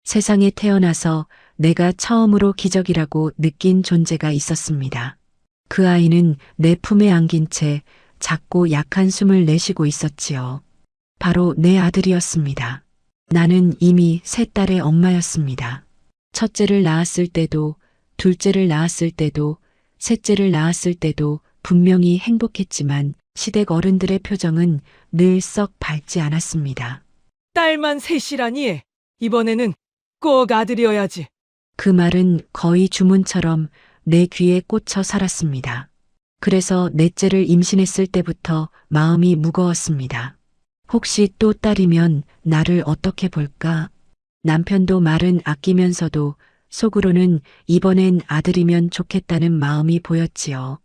세상에 태어나서 내가 처음으로 기적이라고 느낀 존재가 있었습니다. 그 아이는 내 품에 안긴 채 작고 약한 숨을 내쉬고 있었지요. 바로 내 아들이었습니다. 나는 이미 세 딸의 엄마였습니다. 첫째를 낳았을 때도, 둘째를 낳았을 때도, 셋째를 낳았을 때도 분명히 행복했지만 시댁 어른들의 표정은 늘 썩 밝지 않았습니다. 딸만 셋이라니. 이번에는 꼭 아들이어야지. 그 말은 거의 주문처럼 내 귀에 꽂혀 살았습니다. 그래서 넷째를 임신했을 때부터 마음이 무거웠습니다. 혹시 또 딸이면 나를 어떻게 볼까? 남편도 말은 아끼면서도 속으로는 이번엔 아들이면 좋겠다는 마음이 보였지요.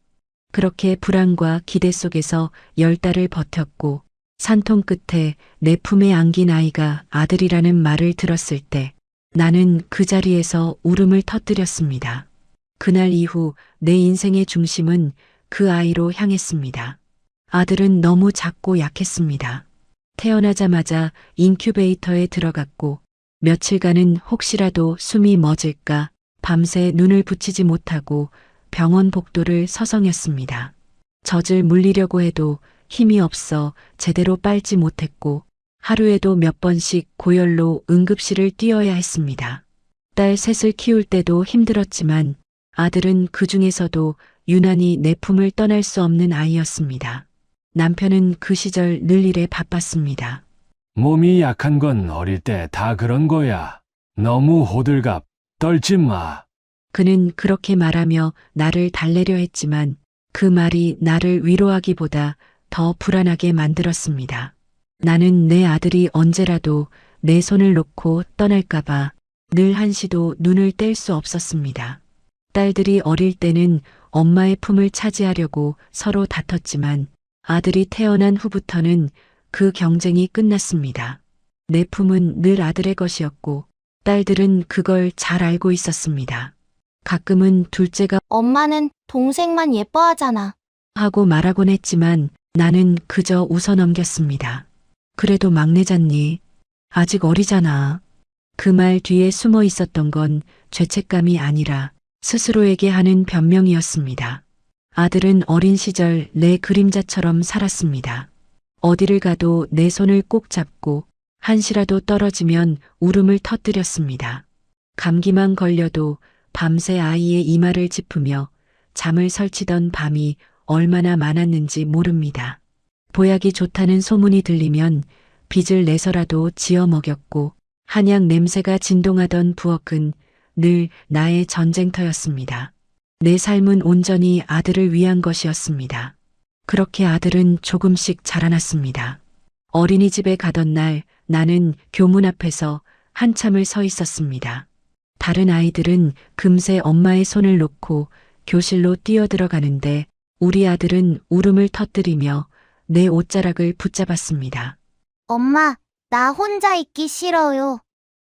그렇게 불안과 기대 속에서 10달을 버텼고 산통 끝에 내 품에 안긴 아이가 아들이라는 말을 들었을 때 나는 그 자리에서 울음을 터뜨렸습니다. 그날 이후 내 인생의 중심은 그 아이로 향했습니다. 아들은 너무 작고 약했습니다. 태어나자마자 인큐베이터에 들어갔고 며칠간은 혹시라도 숨이 멎을까 밤새 눈을 붙이지 못하고 병원 복도를 서성였습니다. 젖을 물리려고 해도 힘이 없어 제대로 빨지 못했고 하루에도 몇 번씩 고열로 응급실을 뛰어야 했습니다. 딸 셋을 키울 때도 힘들었지만 아들은 그 중에서도 유난히 내 품을 떠날 수 없는 아이였습니다. 남편은 그 시절 늘 일에 바빴습니다. 몸이 약한 건 어릴 때 다 그런 거야. 너무 호들갑 떨지 마. 그는 그렇게 말하며 나를 달래려 했지만 그 말이 나를 위로하기보다 더 불안하게 만들었습니다. 나는 내 아들이 언제라도 내 손을 놓고 떠날까봐 늘 한시도 눈을 뗄 수 없었습니다. 딸들이 어릴 때는 엄마의 품을 차지하려고 서로 다퉜지만 아들이 태어난 후부터는 그 경쟁이 끝났습니다. 내 품은 늘 아들의 것이었고 딸들은 그걸 잘 알고 있었습니다. 가끔은 둘째가 엄마는 동생만 예뻐하잖아. 하고 말하곤 했지만 나는 그저 웃어넘겼습니다. 그래도 막내잖니. 아직 어리잖아. 그 말 뒤에 숨어 있었던 건 죄책감이 아니라 스스로에게 하는 변명이었습니다. 아들은 어린 시절 내 그림자처럼 살았습니다. 어디를 가도 내 손을 꼭 잡고 한시라도 떨어지면 울음을 터뜨렸습니다. 감기만 걸려도 밤새 아이의 이마를 짚으며 잠을 설치던 밤이 얼마나 많았는지 모릅니다. 보약이 좋다는 소문이 들리면 빚을 내서라도 지어 먹였고 한약 냄새가 진동하던 부엌은 늘 나의 전쟁터였습니다. 내 삶은 온전히 아들을 위한 것이었습니다. 그렇게 아들은 조금씩 자라났습니다. 어린이집에 가던 날 나는 교문 앞에서 한참을 서 있었습니다. 다른 아이들은 금세 엄마의 손을 놓고 교실로 뛰어들어가는데 우리 아들은 울음을 터뜨리며 내 옷자락을 붙잡았습니다. 엄마, 나 혼자 있기 싫어요.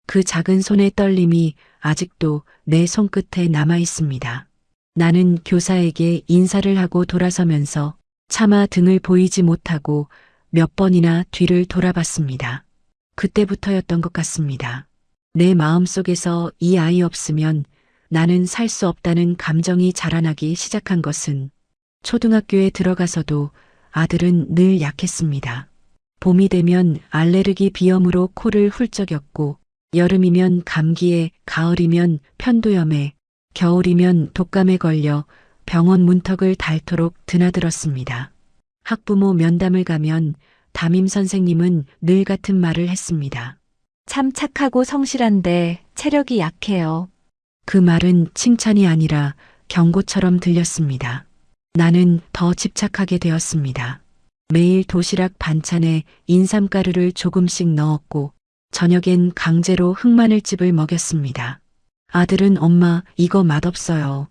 그 작은 손의 떨림이 아직도 내 손끝에 남아 있습니다. 나는 교사에게 인사를 하고 돌아서면서 차마 등을 보이지 못하고 몇 번이나 뒤를 돌아봤습니다. 그때부터였던 것 같습니다. 내 마음속에서 이 아이 없으면 나는 살 수 없다는 감정이 자라나기 시작한 것은 초등학교에 들어가서도 아들은 늘 약했습니다. 봄이 되면 알레르기 비염으로 코를 훌쩍였고 여름이면 감기에, 가을이면 편도염에, 겨울이면 독감에 걸려 병원 문턱을 닳도록 드나들었습니다. 학부모 면담을 가면 담임 선생님은 늘 같은 말을 했습니다. 참 착하고 성실한데 체력이 약해요. 그 말은 칭찬이 아니라 경고처럼 들렸습니다. 나는 더 집착하게 되었습니다. 매일 도시락 반찬에 인삼가루를 조금씩 넣었고 저녁엔 강제로 흑마늘즙을 먹였습니다. 아들은 엄마 이거 맛없어요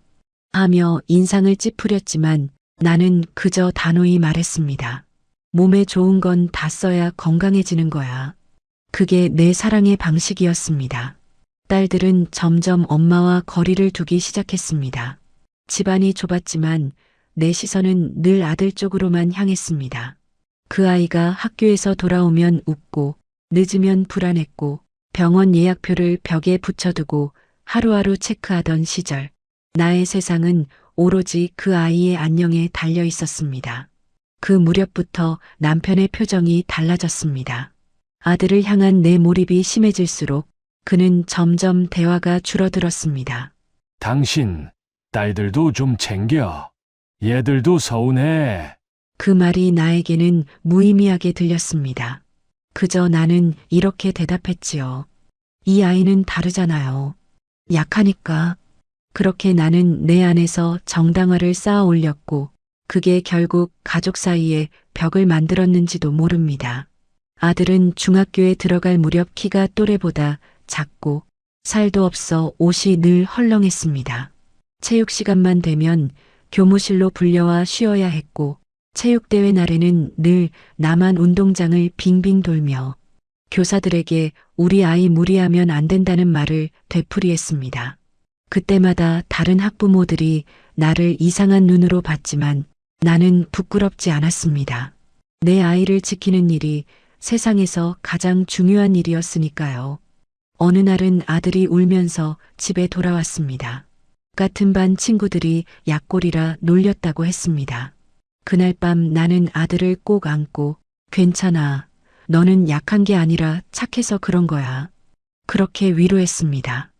하며 인상을 찌푸렸지만 나는 그저 단호히 말했습니다. 몸에 좋은 건 다 써야 건강해지는 거야. 그게 내 사랑의 방식이었습니다. 딸들은 점점 엄마와 거리를 두기 시작했습니다. 집안이 좁았지만 내 시선은 늘 아들 쪽으로만 향했습니다. 그 아이가 학교에서 돌아오면 웃고 늦으면 불안했고 병원 예약표를 벽에 붙여두고 하루하루 체크하던 시절, 나의 세상은 오로지 그 아이의 안녕에 달려 있었습니다. 그 무렵부터 남편의 표정이 달라졌습니다. 아들을 향한 내 몰입이 심해질수록 그는 점점 대화가 줄어들었습니다. 당신, 딸들도 좀 챙겨. 얘들도 서운해. 그 말이 나에게는 무의미하게 들렸습니다. 그저 나는 이렇게 대답했지요. 이 아이는 다르잖아요. 약하니까. 그렇게 나는 내 안에서 정당화를 쌓아 올렸고, 그게 결국 가족 사이에 벽을 만들었는지도 모릅니다. 아들은 중학교에 들어갈 무렵 키가 또래보다 작고, 살도 없어 옷이 늘 헐렁했습니다. 체육 시간만 되면 교무실로 불려와 쉬어야 했고, 체육대회 날에는 늘 나만 운동장을 빙빙 돌며 교사들에게 우리 아이 무리하면 안 된다는 말을 되풀이했습니다. 그때마다 다른 학부모들이 나를 이상한 눈으로 봤지만 나는 부끄럽지 않았습니다. 내 아이를 지키는 일이 세상에서 가장 중요한 일이었으니까요. 어느 날은 아들이 울면서 집에 돌아왔습니다. 같은 반 친구들이 약골이라 놀렸다고 했습니다. 그날 밤 나는 아들을 꼭 안고 괜찮아. 너는 약한 게 아니라 착해서 그런 거야. 그렇게 위로했습니다.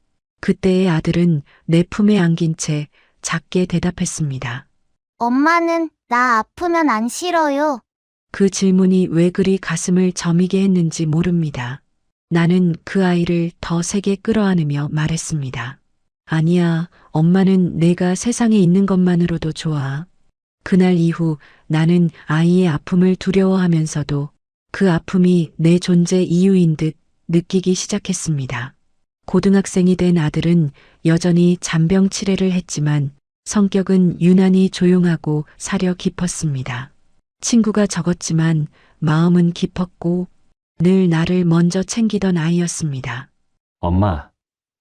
그때의 아들은 내 품에 안긴 채 작게 대답했습니다. 엄마는 나 아프면 안 싫어요. 그 질문이 왜 그리 가슴을 저미게 했는지 모릅니다. 나는 그 아이를 더 세게 끌어안으며 말했습니다. 아니야, 엄마는 내가 세상에 있는 것만으로도 좋아. 그날 이후 나는 아이의 아픔을 두려워하면서도 그 아픔이 내 존재 이유인 듯 느끼기 시작했습니다. 고등학생이 된 아들은 여전히 잔병 치레를 했지만 성격은 유난히 조용하고 사려 깊었습니다. 친구가 적었지만 마음은 깊었고 늘 나를 먼저 챙기던 아이였습니다. 엄마,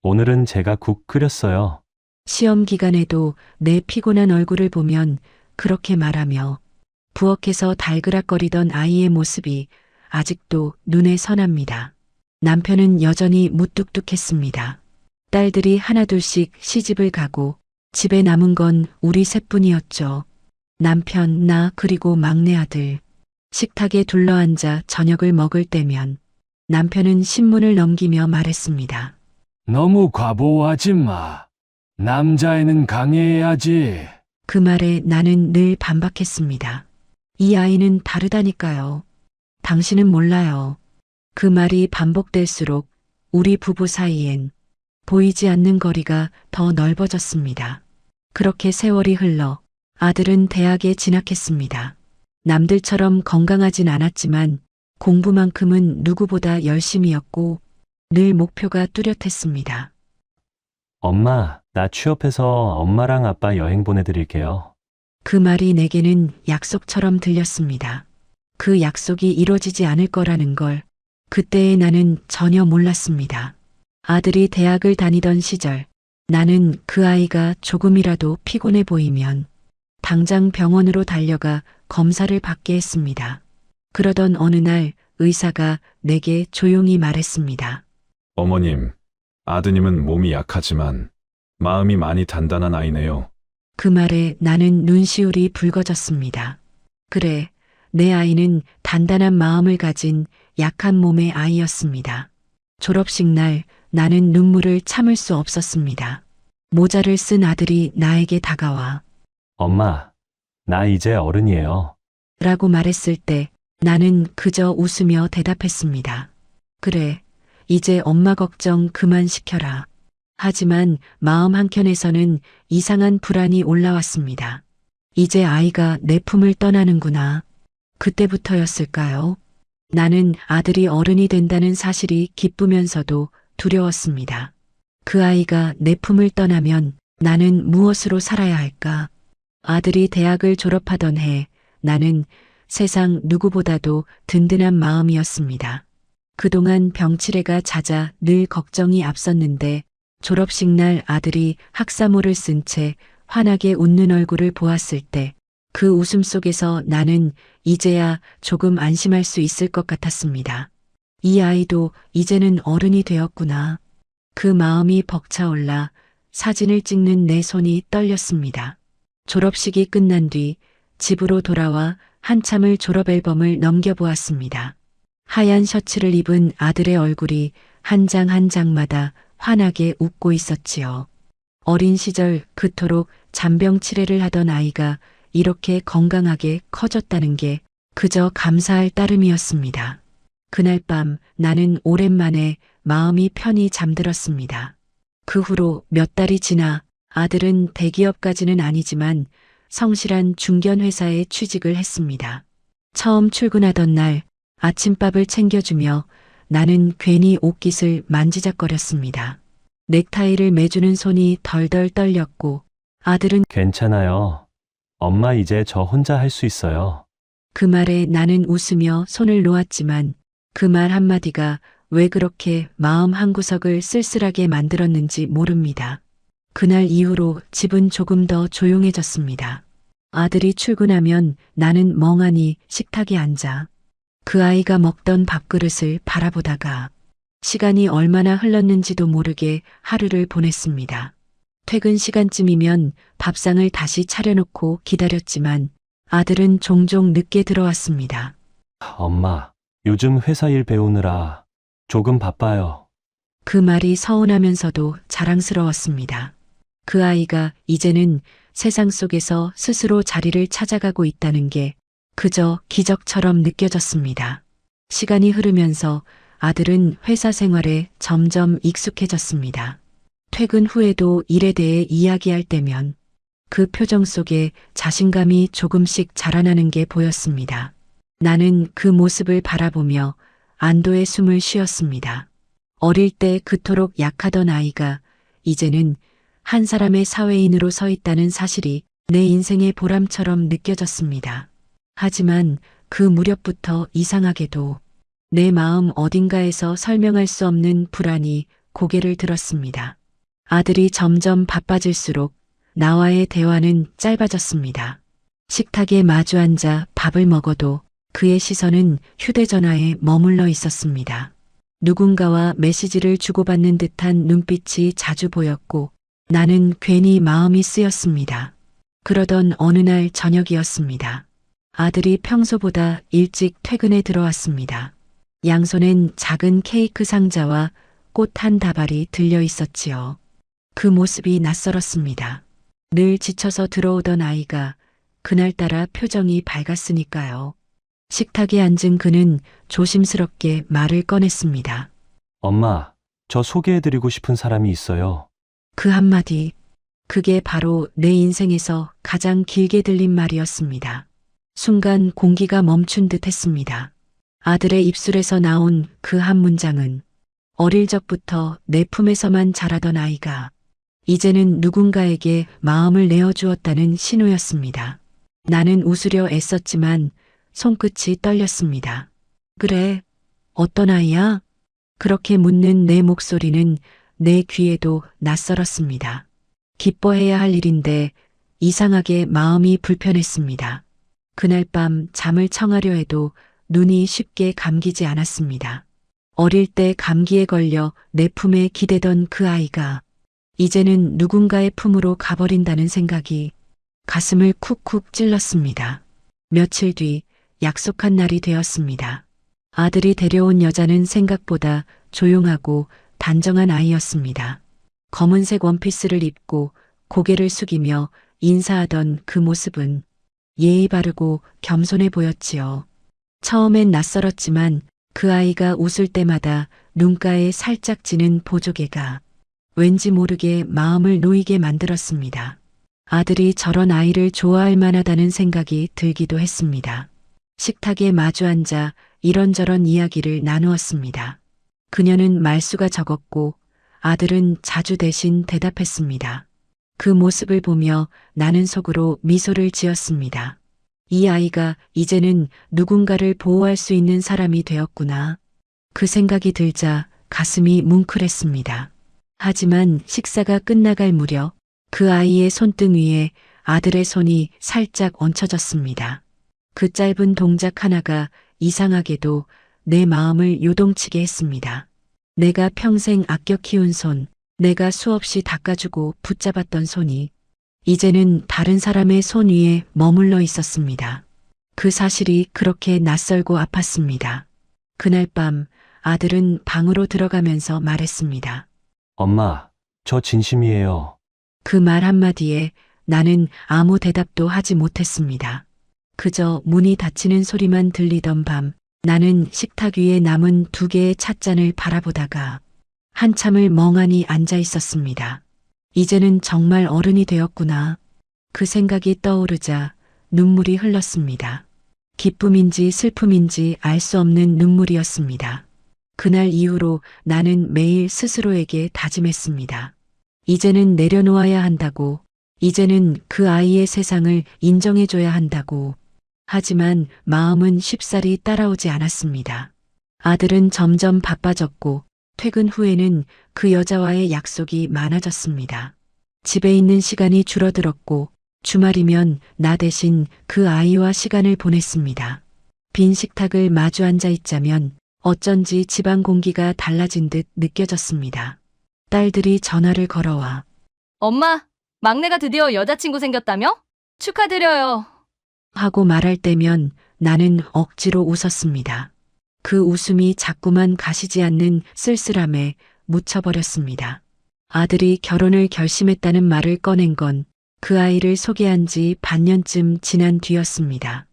오늘은 제가 국 끓였어요. 시험 기간에도 내 피곤한 얼굴을 보면 그렇게 말하며 부엌에서 달그락거리던 아이의 모습이 아직도 눈에 선합니다. 남편은 여전히 무뚝뚝했습니다. 딸들이 하나둘씩 시집을 가고 집에 남은 건 우리 셋뿐이었죠. 남편, 나 그리고 막내 아들. 식탁에 둘러앉아 저녁을 먹을 때면 남편은 신문을 넘기며 말했습니다. 너무 과보하지 마. 남자애는 강해야지. 그 말에 나는 늘 반박했습니다. 이 아이는 다르다니까요. 당신은 몰라요. 그 말이 반복될수록 우리 부부 사이엔 보이지 않는 거리가 더 넓어졌습니다. 그렇게 세월이 흘러 아들은 대학에 진학했습니다. 남들처럼 건강하진 않았지만 공부만큼은 누구보다 열심이었고 늘 목표가 뚜렷했습니다. 엄마, 나 취업해서 엄마랑 아빠 여행 보내드릴게요. 그 말이 내게는 약속처럼 들렸습니다. 그 약속이 이뤄지지 않을 거라는 걸 그때의 나는 전혀 몰랐습니다. 아들이 대학을 다니던 시절 나는 그 아이가 조금이라도 피곤해 보이면 당장 병원으로 달려가 검사를 받게 했습니다. 그러던 어느 날 의사가 내게 조용히 말했습니다. 어머님, 아드님은 몸이 약하지만 마음이 많이 단단한 아이네요. 그 말에 나는 눈시울이 붉어졌습니다. 그래, 내 아이는 단단한 마음을 가진 약한 몸의 아이였습니다. 졸업식 날 나는 눈물을 참을 수 없었습니다. 모자를 쓴 아들이 나에게 다가와 엄마, 나 이제 어른이에요. 라고 말했을 때 나는 그저 웃으며 대답했습니다. 그래, 이제 엄마 걱정 그만 시켜라. 하지만 마음 한켠에서는 이상한 불안이 올라왔습니다. 이제 아이가 내 품을 떠나는구나. 그때부터였을까요? 나는 아들이 어른이 된다는 사실이 기쁘면서도 두려웠습니다. 그 아이가 내 품을 떠나면 나는 무엇으로 살아야 할까? 아들이 대학을 졸업하던 해 나는 세상 누구보다도 든든한 마음이었습니다. 그동안 병치레가 잦아 늘 걱정이 앞섰는데 졸업식 날 아들이 학사모를 쓴 채 환하게 웃는 얼굴을 보았을 때 그 웃음 속에서 나는 이제야 조금 안심할 수 있을 것 같았습니다. 이 아이도 이제는 어른이 되었구나. 그 마음이 벅차올라 사진을 찍는 내 손이 떨렸습니다. 졸업식이 끝난 뒤 집으로 돌아와 한참을 졸업 앨범을 넘겨보았습니다. 하얀 셔츠를 입은 아들의 얼굴이 한 장 한 장마다 환하게 웃고 있었지요. 어린 시절 그토록 잔병 치레를 하던 아이가 이렇게 건강하게 커졌다는 게 그저 감사할 따름이었습니다. 그날 밤 나는 오랜만에 마음이 편히 잠들었습니다. 그 후로 몇 달이 지나 아들은 대기업까지는 아니지만 성실한 중견회사에 취직을 했습니다. 처음 출근하던 날 아침밥을 챙겨주며 나는 괜히 옷깃을 만지작거렸습니다. 넥타이를 매주는 손이 덜덜 떨렸고 아들은 괜찮아요. 엄마 이제 저 혼자 할 수 있어요. 그 말에 나는 웃으며 손을 놓았지만 그 말 한마디가 왜 그렇게 마음 한구석을 쓸쓸하게 만들었는지 모릅니다. 그날 이후로 집은 조금 더 조용해졌습니다. 아들이 출근하면 나는 멍하니 식탁에 앉아 그 아이가 먹던 밥그릇을 바라보다가 시간이 얼마나 흘렀는지도 모르게 하루를 보냈습니다. 퇴근 시간쯤이면 밥상을 다시 차려놓고 기다렸지만 아들은 종종 늦게 들어왔습니다. 엄마, 요즘 회사 일 배우느라 조금 바빠요. 그 말이 서운하면서도 자랑스러웠습니다. 그 아이가 이제는 세상 속에서 스스로 자리를 찾아가고 있다는 게 그저 기적처럼 느껴졌습니다. 시간이 흐르면서 아들은 회사 생활에 점점 익숙해졌습니다. 퇴근 후에도 일에 대해 이야기할 때면 그 표정 속에 자신감이 조금씩 자라나는 게 보였습니다. 나는 그 모습을 바라보며 안도의 숨을 쉬었습니다. 어릴 때 그토록 약하던 아이가 이제는 한 사람의 사회인으로 서 있다는 사실이 내 인생의 보람처럼 느껴졌습니다. 하지만 그 무렵부터 이상하게도 내 마음 어딘가에서 설명할 수 없는 불안이 고개를 들었습니다. 아들이 점점 바빠질수록 나와의 대화는 짧아졌습니다. 식탁에 마주 앉아 밥을 먹어도 그의 시선은 휴대전화에 머물러 있었습니다. 누군가와 메시지를 주고받는 듯한 눈빛이 자주 보였고 나는 괜히 마음이 쓰였습니다. 그러던 어느 날 저녁이었습니다. 아들이 평소보다 일찍 퇴근에 들어왔습니다. 양손엔 작은 케이크 상자와 꽃 한 다발이 들려 있었지요. 그 모습이 낯설었습니다. 늘 지쳐서 들어오던 아이가 그날따라 표정이 밝았으니까요. 식탁에 앉은 그는 조심스럽게 말을 꺼냈습니다. 엄마, 저 소개해드리고 싶은 사람이 있어요. 그 한마디, 그게 바로 내 인생에서 가장 길게 들린 말이었습니다. 순간 공기가 멈춘 듯 했습니다. 아들의 입술에서 나온 그 한 문장은 어릴 적부터 내 품에서만 자라던 아이가 이제는 누군가에게 마음을 내어주었다는 신호였습니다. 나는 웃으려 애썼지만 손끝이 떨렸습니다. 그래, 어떤 아이야? 그렇게 묻는 내 목소리는 내 귀에도 낯설었습니다. 기뻐해야 할 일인데 이상하게 마음이 불편했습니다. 그날 밤 잠을 청하려 해도 눈이 쉽게 감기지 않았습니다. 어릴 때 감기에 걸려 내 품에 기대던 그 아이가 이제는 누군가의 품으로 가버린다는 생각이 가슴을 쿡쿡 찔렀습니다. 며칠 뒤 약속한 날이 되었습니다. 아들이 데려온 여자는 생각보다 조용하고 단정한 아이였습니다. 검은색 원피스를 입고 고개를 숙이며 인사하던 그 모습은 예의 바르고 겸손해 보였지요. 처음엔 낯설었지만 그 아이가 웃을 때마다 눈가에 살짝 지는 보조개가 왠지 모르게 마음을 놓이게 만들었습니다. 아들이 저런 아이를 좋아할 만하다는 생각이 들기도 했습니다. 식탁에 마주 앉아 이런저런 이야기를 나누었습니다. 그녀는 말수가 적었고 아들은 자주 대신 대답했습니다. 그 모습을 보며 나는 속으로 미소를 지었습니다. 이 아이가 이제는 누군가를 보호할 수 있는 사람이 되었구나. 그 생각이 들자 가슴이 뭉클했습니다. 하지만 식사가 끝나갈 무렵 그 아이의 손등 위에 아들의 손이 살짝 얹혀졌습니다. 그 짧은 동작 하나가 이상하게도 내 마음을 요동치게 했습니다. 내가 평생 아껴 키운 손, 내가 수없이 닦아주고 붙잡았던 손이 이제는 다른 사람의 손 위에 머물러 있었습니다. 그 사실이 그렇게 낯설고 아팠습니다. 그날 밤 아들은 방으로 들어가면서 말했습니다. 엄마, 저 진심이에요. 그 말 한마디에 나는 아무 대답도 하지 못했습니다. 그저 문이 닫히는 소리만 들리던 밤, 나는 식탁 위에 남은 2개의 찻잔을 바라보다가 한참을 멍하니 앉아 있었습니다. 이제는 정말 어른이 되었구나. 그 생각이 떠오르자 눈물이 흘렀습니다. 기쁨인지 슬픔인지 알 수 없는 눈물이었습니다. 그날 이후로 나는 매일 스스로에게 다짐했습니다. 이제는 내려놓아야 한다고, 이제는 그 아이의 세상을 인정해줘야 한다고. 하지만 마음은 쉽사리 따라오지 않았습니다. 아들은 점점 바빠졌고 퇴근 후에는 그 여자와의 약속이 많아졌습니다. 집에 있는 시간이 줄어들었고 주말이면 나 대신 그 아이와 시간을 보냈습니다. 빈 식탁을 마주 앉아 있자면 어쩐지 집안 공기가 달라진 듯 느껴졌습니다. 딸들이 전화를 걸어와 엄마, 막내가 드디어 여자친구 생겼다며? 축하드려요. 하고 말할 때면 나는 억지로 웃었습니다. 그 웃음이 자꾸만 가시지 않는 쓸쓸함에 묻혀버렸습니다. 아들이 결혼을 결심했다는 말을 꺼낸 건 그 아이를 소개한 지 반년쯤 지난 뒤였습니다.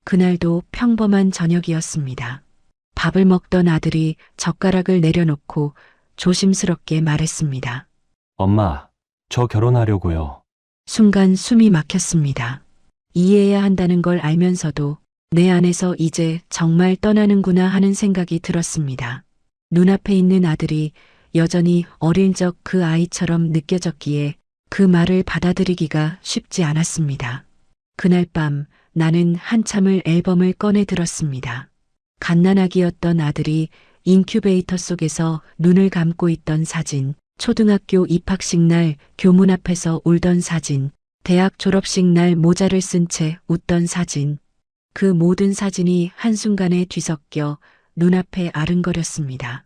그날도 평범한 저녁이었습니다. 밥을 먹던 아들이 젓가락을 내려놓고 조심스럽게 말했습니다. 엄마, 저 결혼하려고요. 순간 숨이 막혔습니다. 이해해야 한다는 걸 알면서도 내 안에서 이제 정말 떠나는구나 하는 생각이 들었습니다. 눈앞에 있는 아들이 여전히 어릴 적 그 아이처럼 느껴졌기에 그 말을 받아들이기가 쉽지 않았습니다. 그날 밤 나는 한참을 앨범을 꺼내 들었습니다. 갓난아기였던 아들이 인큐베이터 속에서 눈을 감고 있던 사진, 초등학교 입학식 날 교문 앞에서 울던 사진, 대학 졸업식 날 모자를 쓴 채 웃던 사진, 그 모든 사진이 한순간에 뒤섞여 눈앞에 아른거렸습니다.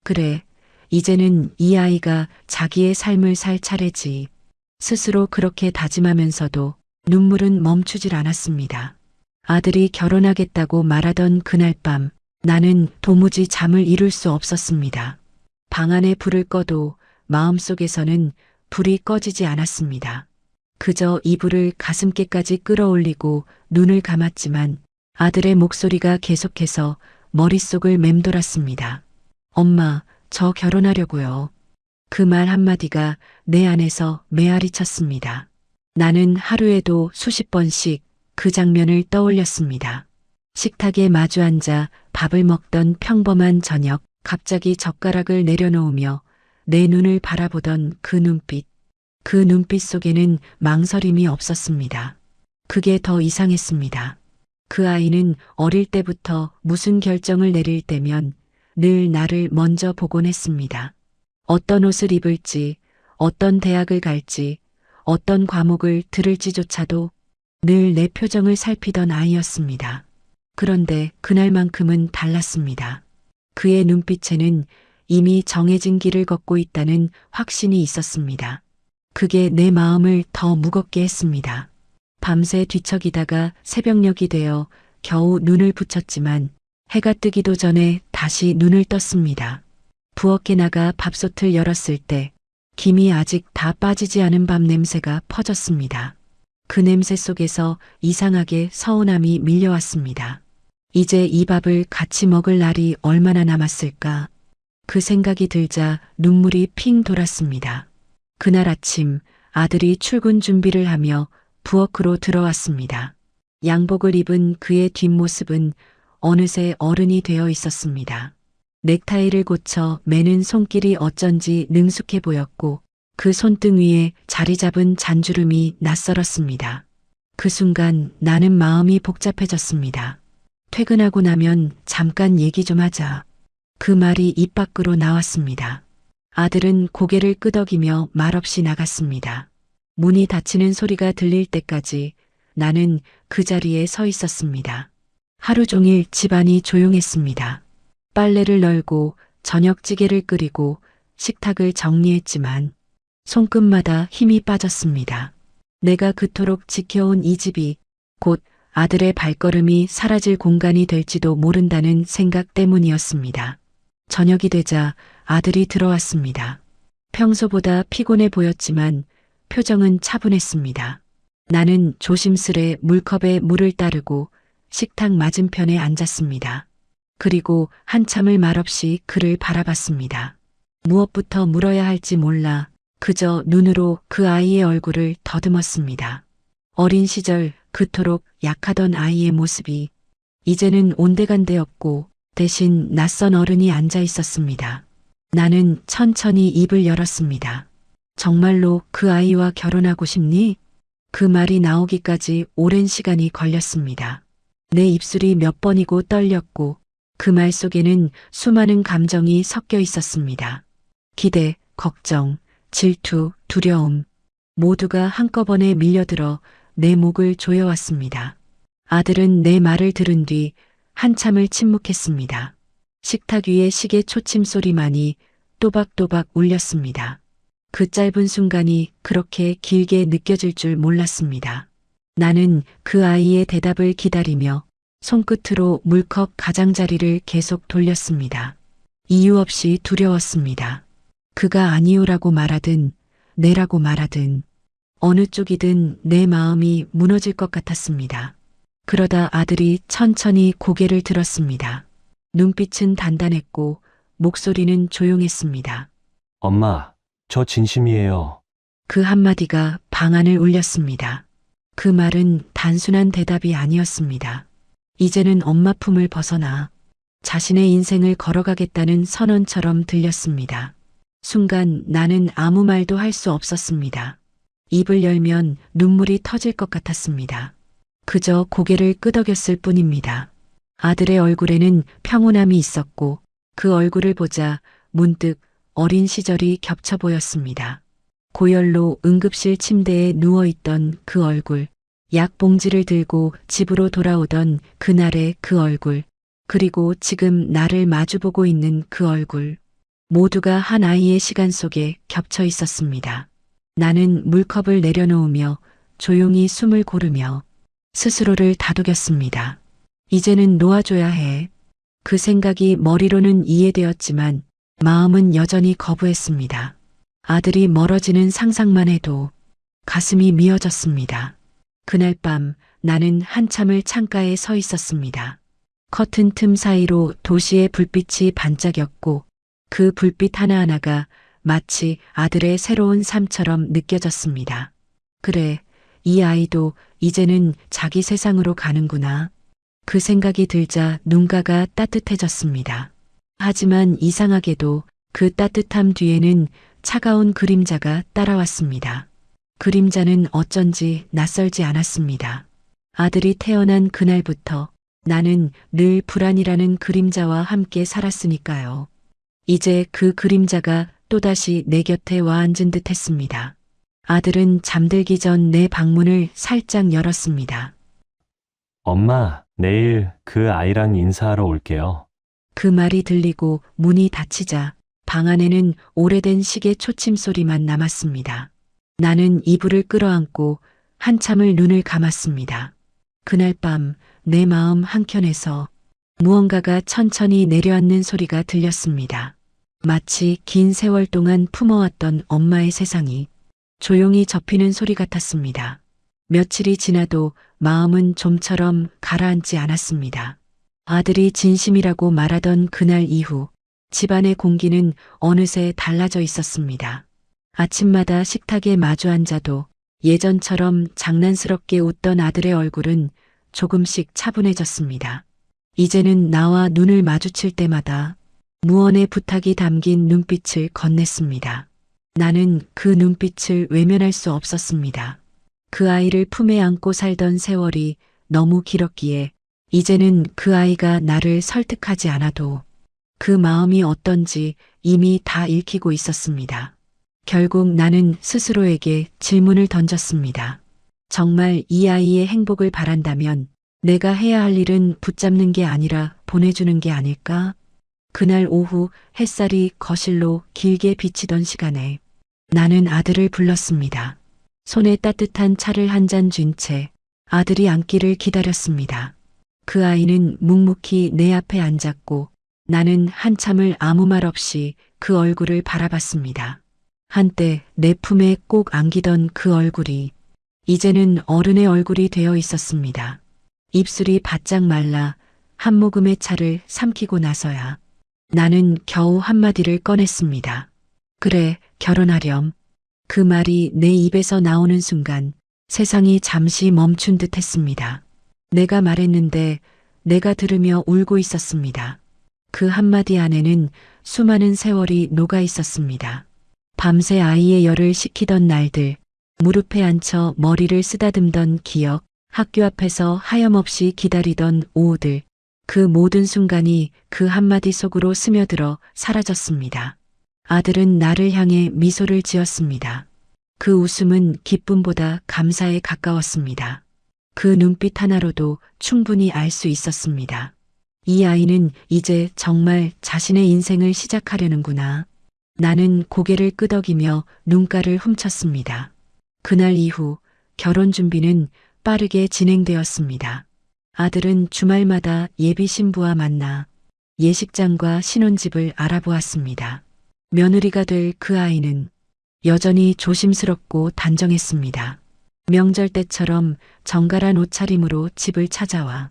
그래, 이제는 이 아이가 자기의 삶을 살 차례지. 스스로 그렇게 다짐하면서도 눈물은 멈추질 않았습니다. 아들이 결혼하겠다고 말하던 그날 밤 나는 도무지 잠을 이룰 수 없었습니다. 방 안에 불을 꺼도 마음속에서는 불이 꺼지지 않았습니다. 그저 이불을 가슴께까지 끌어올리고 눈을 감았지만 아들의 목소리가 계속해서 머릿속을 맴돌았습니다. 엄마, 저 결혼하려고요. 그 말 한마디가 내 안에서 메아리 쳤습니다. 나는 하루에도 수십 번씩 그 장면을 떠올렸습니다. 식탁에 마주 앉아 밥을 먹던 평범한 저녁, 갑자기 젓가락을 내려놓으며 내 눈을 바라보던 그 눈빛 속에는 망설임이 없었습니다. 그게 더 이상했습니다. 그 아이는 어릴 때부터 무슨 결정을 내릴 때면 늘 나를 먼저 보곤 했습니다. 어떤 옷을 입을지, 어떤 대학을 갈지, 어떤 과목을 들을지조차도 늘 내 표정을 살피던 아이였습니다. 그런데 그날만큼은 달랐습니다. 그의 눈빛에는 이미 정해진 길을 걷고 있다는 확신이 있었습니다. 그게 내 마음을 더 무겁게 했습니다. 밤새 뒤척이다가 새벽녘이 되어 겨우 눈을 붙였지만 해가 뜨기도 전에 다시 눈을 떴습니다. 부엌에 나가 밥솥을 열었을 때 김이 아직 다 빠지지 않은 밥 냄새가 퍼졌습니다. 그 냄새 속에서 이상하게 서운함이 밀려왔습니다. 이제 이 밥을 같이 먹을 날이 얼마나 남았을까? 그 생각이 들자 눈물이 핑 돌았습니다. 그날 아침 아들이 출근 준비를 하며 부엌으로 들어왔습니다. 양복을 입은 그의 뒷모습은 어느새 어른이 되어 있었습니다. 넥타이를 고쳐 매는 손길이 어쩐지 능숙해 보였고 그 손등 위에 자리 잡은 잔주름이 낯설었습니다. 그 순간 나는 마음이 복잡해졌습니다. 퇴근하고 나면 잠깐 얘기 좀 하자. 그 말이 입 밖으로 나왔습니다. 아들은 고개를 끄덕이며 말없이 나갔습니다. 문이 닫히는 소리가 들릴 때까지 나는 그 자리에 서 있었습니다. 하루 종일 집안이 조용했습니다. 빨래를 널고 저녁찌개를 끓이고 식탁을 정리했지만 손끝마다 힘이 빠졌습니다. 내가 그토록 지켜온 이 집이 곧 아들의 발걸음이 사라질 공간이 될지도 모른다는 생각 때문이었습니다. 저녁이 되자 아들이 들어왔습니다. 평소보다 피곤해 보였지만 표정은 차분했습니다. 나는 조심스레 물컵에 물을 따르고 식탁 맞은편에 앉았습니다. 그리고 한참을 말없이 그를 바라봤습니다. 무엇부터 물어야 할지 몰라 그저 눈으로 그 아이의 얼굴을 더듬었습니다. 어린 시절 그토록 약하던 아이의 모습이 이제는 온데간데 없고 대신 낯선 어른이 앉아 있었습니다. 나는 천천히 입을 열었습니다. 정말로 그 아이와 결혼하고 싶니? 그 말이 나오기까지 오랜 시간이 걸렸습니다. 내 입술이 몇 번이고 떨렸고 그 말 속에는 수많은 감정이 섞여 있었습니다. 기대, 걱정, 질투, 두려움 모두가 한꺼번에 밀려들어 내 목을 조여왔습니다. 아들은 내 말을 들은 뒤 한참을 침묵했습니다. 식탁 위에 시계 초침 소리만이 또박또박 울렸습니다. 그 짧은 순간이 그렇게 길게 느껴질 줄 몰랐습니다. 나는 그 아이의 대답을 기다리며 손끝으로 물컵 가장자리를 계속 돌렸습니다. 이유 없이 두려웠습니다. 그가 아니오라고 말하든 네라고 말하든 어느 쪽이든 내 마음이 무너질 것 같았습니다. 그러다 아들이 천천히 고개를 들었습니다. 눈빛은 단단했고 목소리는 조용했습니다. 엄마, 저 진심이에요. 그 한마디가 방안을 울렸습니다. 그 말은 단순한 대답이 아니었습니다. 이제는 엄마 품을 벗어나 자신의 인생을 걸어가겠다는 선언처럼 들렸습니다. 순간 나는 아무 말도 할 수 없었습니다. 입을 열면 눈물이 터질 것 같았습니다. 그저 고개를 끄덕였을 뿐입니다. 아들의 얼굴에는 평온함이 있었고 그 얼굴을 보자 문득 어린 시절이 겹쳐 보였습니다. 고열로 응급실 침대에 누워있던 그 얼굴, 약 봉지를 들고 집으로 돌아오던 그날의 그 얼굴, 그리고 지금 나를 마주보고 있는 그 얼굴, 모두가 한 아이의 시간 속에 겹쳐 있었습니다. 나는 물컵을 내려놓으며 조용히 숨을 고르며 스스로를 다독였습니다. 이제는 놓아줘야 해. 그 생각이 머리로는 이해되었지만 마음은 여전히 거부했습니다. 아들이 멀어지는 상상만 해도 가슴이 미어졌습니다. 그날 밤 나는 한참을 창가에 서 있었습니다. 커튼 틈 사이로 도시의 불빛이 반짝였고 그 불빛 하나하나가 마치 아들의 새로운 삶처럼 느껴졌습니다. 그래, 이 아이도 이제는 자기 세상으로 가는구나. 그 생각이 들자 눈가가 따뜻해졌습니다. 하지만 이상하게도 그 따뜻함 뒤에는 차가운 그림자가 따라왔습니다. 그림자는 어쩐지 낯설지 않았습니다. 아들이 태어난 그날부터 나는 늘 불안이라는 그림자와 함께 살았으니까요. 이제 그 그림자가 또다시 내 곁에 와 앉은 듯 했습니다. 아들은 잠들기 전 내 방문을 살짝 열었습니다. 엄마, 내일 그 아이랑 인사하러 올게요. 그 말이 들리고 문이 닫히자 방 안에는 오래된 시계 초침 소리만 남았습니다. 나는 이불을 끌어안고 한참을 눈을 감았습니다. 그날 밤 내 마음 한켠에서 무언가가 천천히 내려앉는 소리가 들렸습니다. 마치 긴 세월 동안 품어왔던 엄마의 세상이 조용히 접히는 소리 같았습니다. 며칠이 지나도 마음은 좀처럼 가라앉지 않았습니다. 아들이 진심이라고 말하던 그날 이후 집안의 공기는 어느새 달라져 있었습니다. 아침마다 식탁에 마주 앉아도 예전처럼 장난스럽게 웃던 아들의 얼굴은 조금씩 차분해졌습니다. 이제는 나와 눈을 마주칠 때마다 무언의 부탁이 담긴 눈빛을 건넸습니다. 나는 그 눈빛을 외면할 수 없었습니다. 그 아이를 품에 안고 살던 세월이 너무 길었기에 이제는 그 아이가 나를 설득하지 않아도 그 마음이 어떤지 이미 다 읽히고 있었습니다. 결국 나는 스스로에게 질문을 던졌습니다. 정말 이 아이의 행복을 바란다면 내가 해야 할 일은 붙잡는 게 아니라 보내주는 게 아닐까? 그날 오후 햇살이 거실로 길게 비치던 시간에 나는 아들을 불렀습니다. 손에 따뜻한 차를 한 잔 쥔 채 아들이 앉기를 기다렸습니다. 그 아이는 묵묵히 내 앞에 앉았고 나는 한참을 아무 말 없이 그 얼굴을 바라봤습니다. 한때 내 품에 꼭 안기던 그 얼굴이 이제는 어른의 얼굴이 되어 있었습니다. 입술이 바짝 말라 한 모금의 차를 삼키고 나서야 나는 겨우 한마디를 꺼냈습니다. 그래, 결혼하렴. 그 말이 내 입에서 나오는 순간 세상이 잠시 멈춘 듯 했습니다. 내가 말했는데 내가 들으며 울고 있었습니다. 그 한마디 안에는 수많은 세월이 녹아 있었습니다. 밤새 아이의 열을 식히던 날들, 무릎에 앉혀 머리를 쓰다듬던 기억, 학교 앞에서 하염없이 기다리던 오후들, 그 모든 순간이 그 한마디 속으로 스며들어 사라졌습니다. 아들은 나를 향해 미소를 지었습니다. 그 웃음은 기쁨보다 감사에 가까웠습니다. 그 눈빛 하나로도 충분히 알 수 있었습니다. 이 아이는 이제 정말 자신의 인생을 시작하려는구나. 나는 고개를 끄덕이며 눈가를 훔쳤습니다. 그날 이후 결혼 준비는 빠르게 진행되었습니다. 아들은 주말마다 예비 신부와 만나 예식장과 신혼집을 알아보았습니다. 며느리가 될 그 아이는 여전히 조심스럽고 단정했습니다. 명절 때처럼 정갈한 옷차림으로 집을 찾아와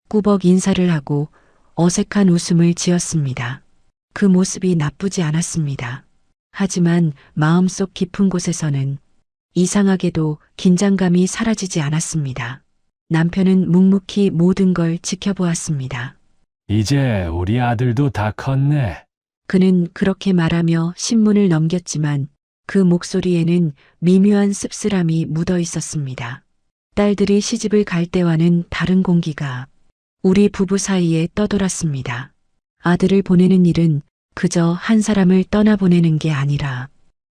꾸벅 인사를 하고 어색한 웃음을 지었습니다. 그 모습이 나쁘지 않았습니다. 하지만 마음속 깊은 곳에서는 이상하게도 긴장감이 사라지지 않았습니다. 남편은 묵묵히 모든 걸 지켜보았습니다. 이제 우리 아들도 다 컸네. 그는 그렇게 말하며 신문을 넘겼지만 그 목소리에는 미묘한 씁쓸함이 묻어 있었습니다. 딸들이 시집을 갈 때와는 다른 공기가 우리 부부 사이에 떠돌았습니다. 아들을 보내는 일은 그저 한 사람을 떠나보내는 게 아니라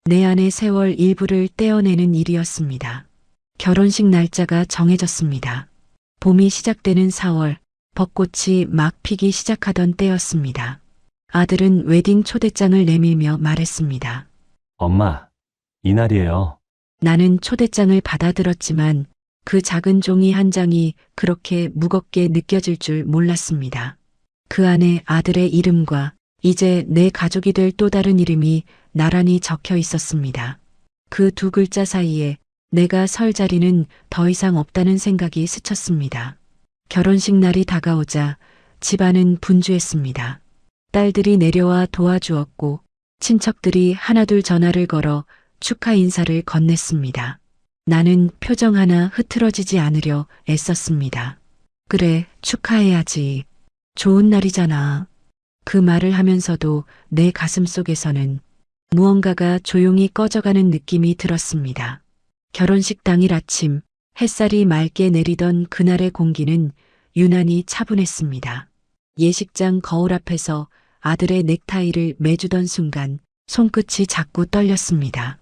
내 안의 세월 일부를 떼어내는 일이었습니다. 결혼식 날짜가 정해졌습니다. 봄이 시작되는 4월, 벚꽃이 막 피기 시작하던 때였습니다. 아들은 웨딩 초대장을 내밀며 말했습니다. 엄마, 이날이에요. 나는 초대장을 받아들었지만 그 작은 종이 한 장이 그렇게 무겁게 느껴질 줄 몰랐습니다. 그 안에 아들의 이름과 이제 내 가족이 될 또 다른 이름이 나란히 적혀 있었습니다. 그 두 글자 사이에 내가 설 자리는 더 이상 없다는 생각이 스쳤습니다. 결혼식 날이 다가오자 집안은 분주했습니다. 딸들이 내려와 도와주었고 친척들이 하나둘 전화를 걸어 축하 인사를 건넸습니다. 나는 표정 하나 흐트러지지 않으려 애썼습니다. 그래, 축하해야지. 좋은 날이잖아. 그 말을 하면서도 내 가슴 속에서는 무언가가 조용히 꺼져가는 느낌이 들었습니다. 결혼식 당일 아침 햇살이 맑게 내리던 그날의 공기는 유난히 차분했습니다. 예식장 거울 앞에서 아들의 넥타이를 매주던 순간 손끝이 자꾸 떨렸습니다.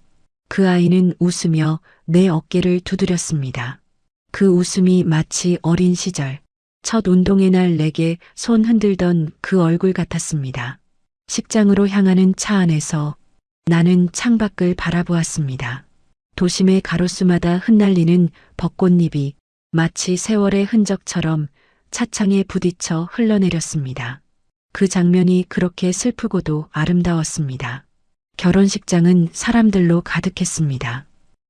그 아이는 웃으며 내 어깨를 두드렸습니다. 그 웃음이 마치 어린 시절 첫 운동의 날 내게 손 흔들던 그 얼굴 같았습니다. 식장으로 향하는 차 안에서 나는 창밖을 바라보았습니다. 도심의 가로수마다 흩날리는 벚꽃잎이 마치 세월의 흔적처럼 차창에 부딪혀 흘러내렸습니다. 그 장면이 그렇게 슬프고도 아름다웠습니다. 결혼식장은 사람들로 가득했습니다.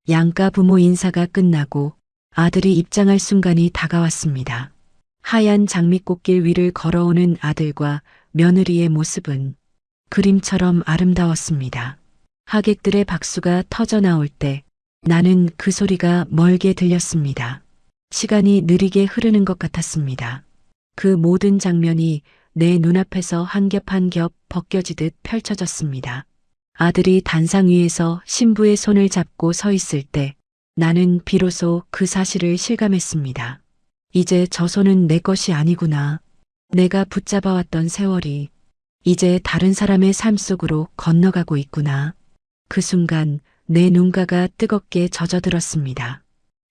양가 부모 인사가 끝나고 아들이 입장할 순간이 다가왔습니다. 하얀 장미꽃길 위를 걸어오는 아들과 며느리의 모습은 그림처럼 아름다웠습니다. 하객들의 박수가 터져 나올 때 나는 그 소리가 멀게 들렸습니다. 시간이 느리게 흐르는 것 같았습니다. 그 모든 장면이 내 눈앞에서 한 겹 한 겹 벗겨지듯 펼쳐졌습니다. 아들이 단상 위에서 신부의 손을 잡고 서 있을 때 나는 비로소 그 사실을 실감했습니다. 이제 저 손은 내 것이 아니구나. 내가 붙잡아왔던 세월이 이제 다른 사람의 삶 속으로 건너가고 있구나. 그 순간 내 눈가가 뜨겁게 젖어들었습니다.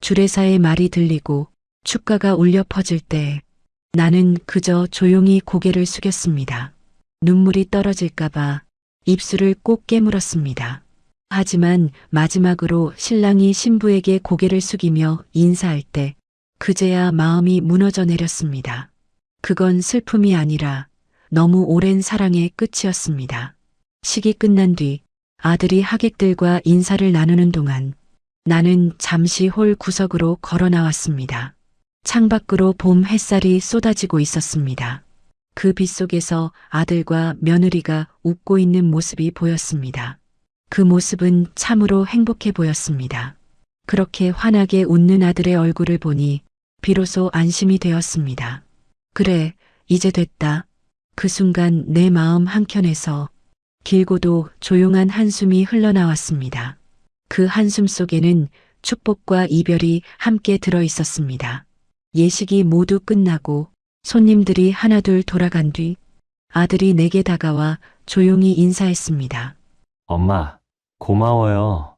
주례사의 말이 들리고 축가가 울려 퍼질 때 나는 그저 조용히 고개를 숙였습니다. 눈물이 떨어질까봐 입술을 꼭 깨물었습니다. 하지만 마지막으로 신랑이 신부에게 고개를 숙이며 인사할 때 그제야 마음이 무너져 내렸습니다. 그건 슬픔이 아니라 너무 오랜 사랑의 끝이었습니다. 식이 끝난 뒤 아들이 하객들과 인사를 나누는 동안 나는 잠시 홀 구석으로 걸어 나왔습니다. 창밖으로 봄 햇살이 쏟아지고 있었습니다. 그 빛 속에서 아들과 며느리가 웃고 있는 모습이 보였습니다. 그 모습은 참으로 행복해 보였습니다. 그렇게 환하게 웃는 아들의 얼굴을 보니 비로소 안심이 되었습니다. 그래, 이제 됐다. 그 순간 내 마음 한켠에서 길고도 조용한 한숨이 흘러나왔습니다. 그 한숨 속에는 축복과 이별이 함께 들어 있었습니다. 예식이 모두 끝나고 손님들이 하나둘 돌아간 뒤 아들이 내게 다가와 조용히 인사했습니다. 엄마, 고마워요.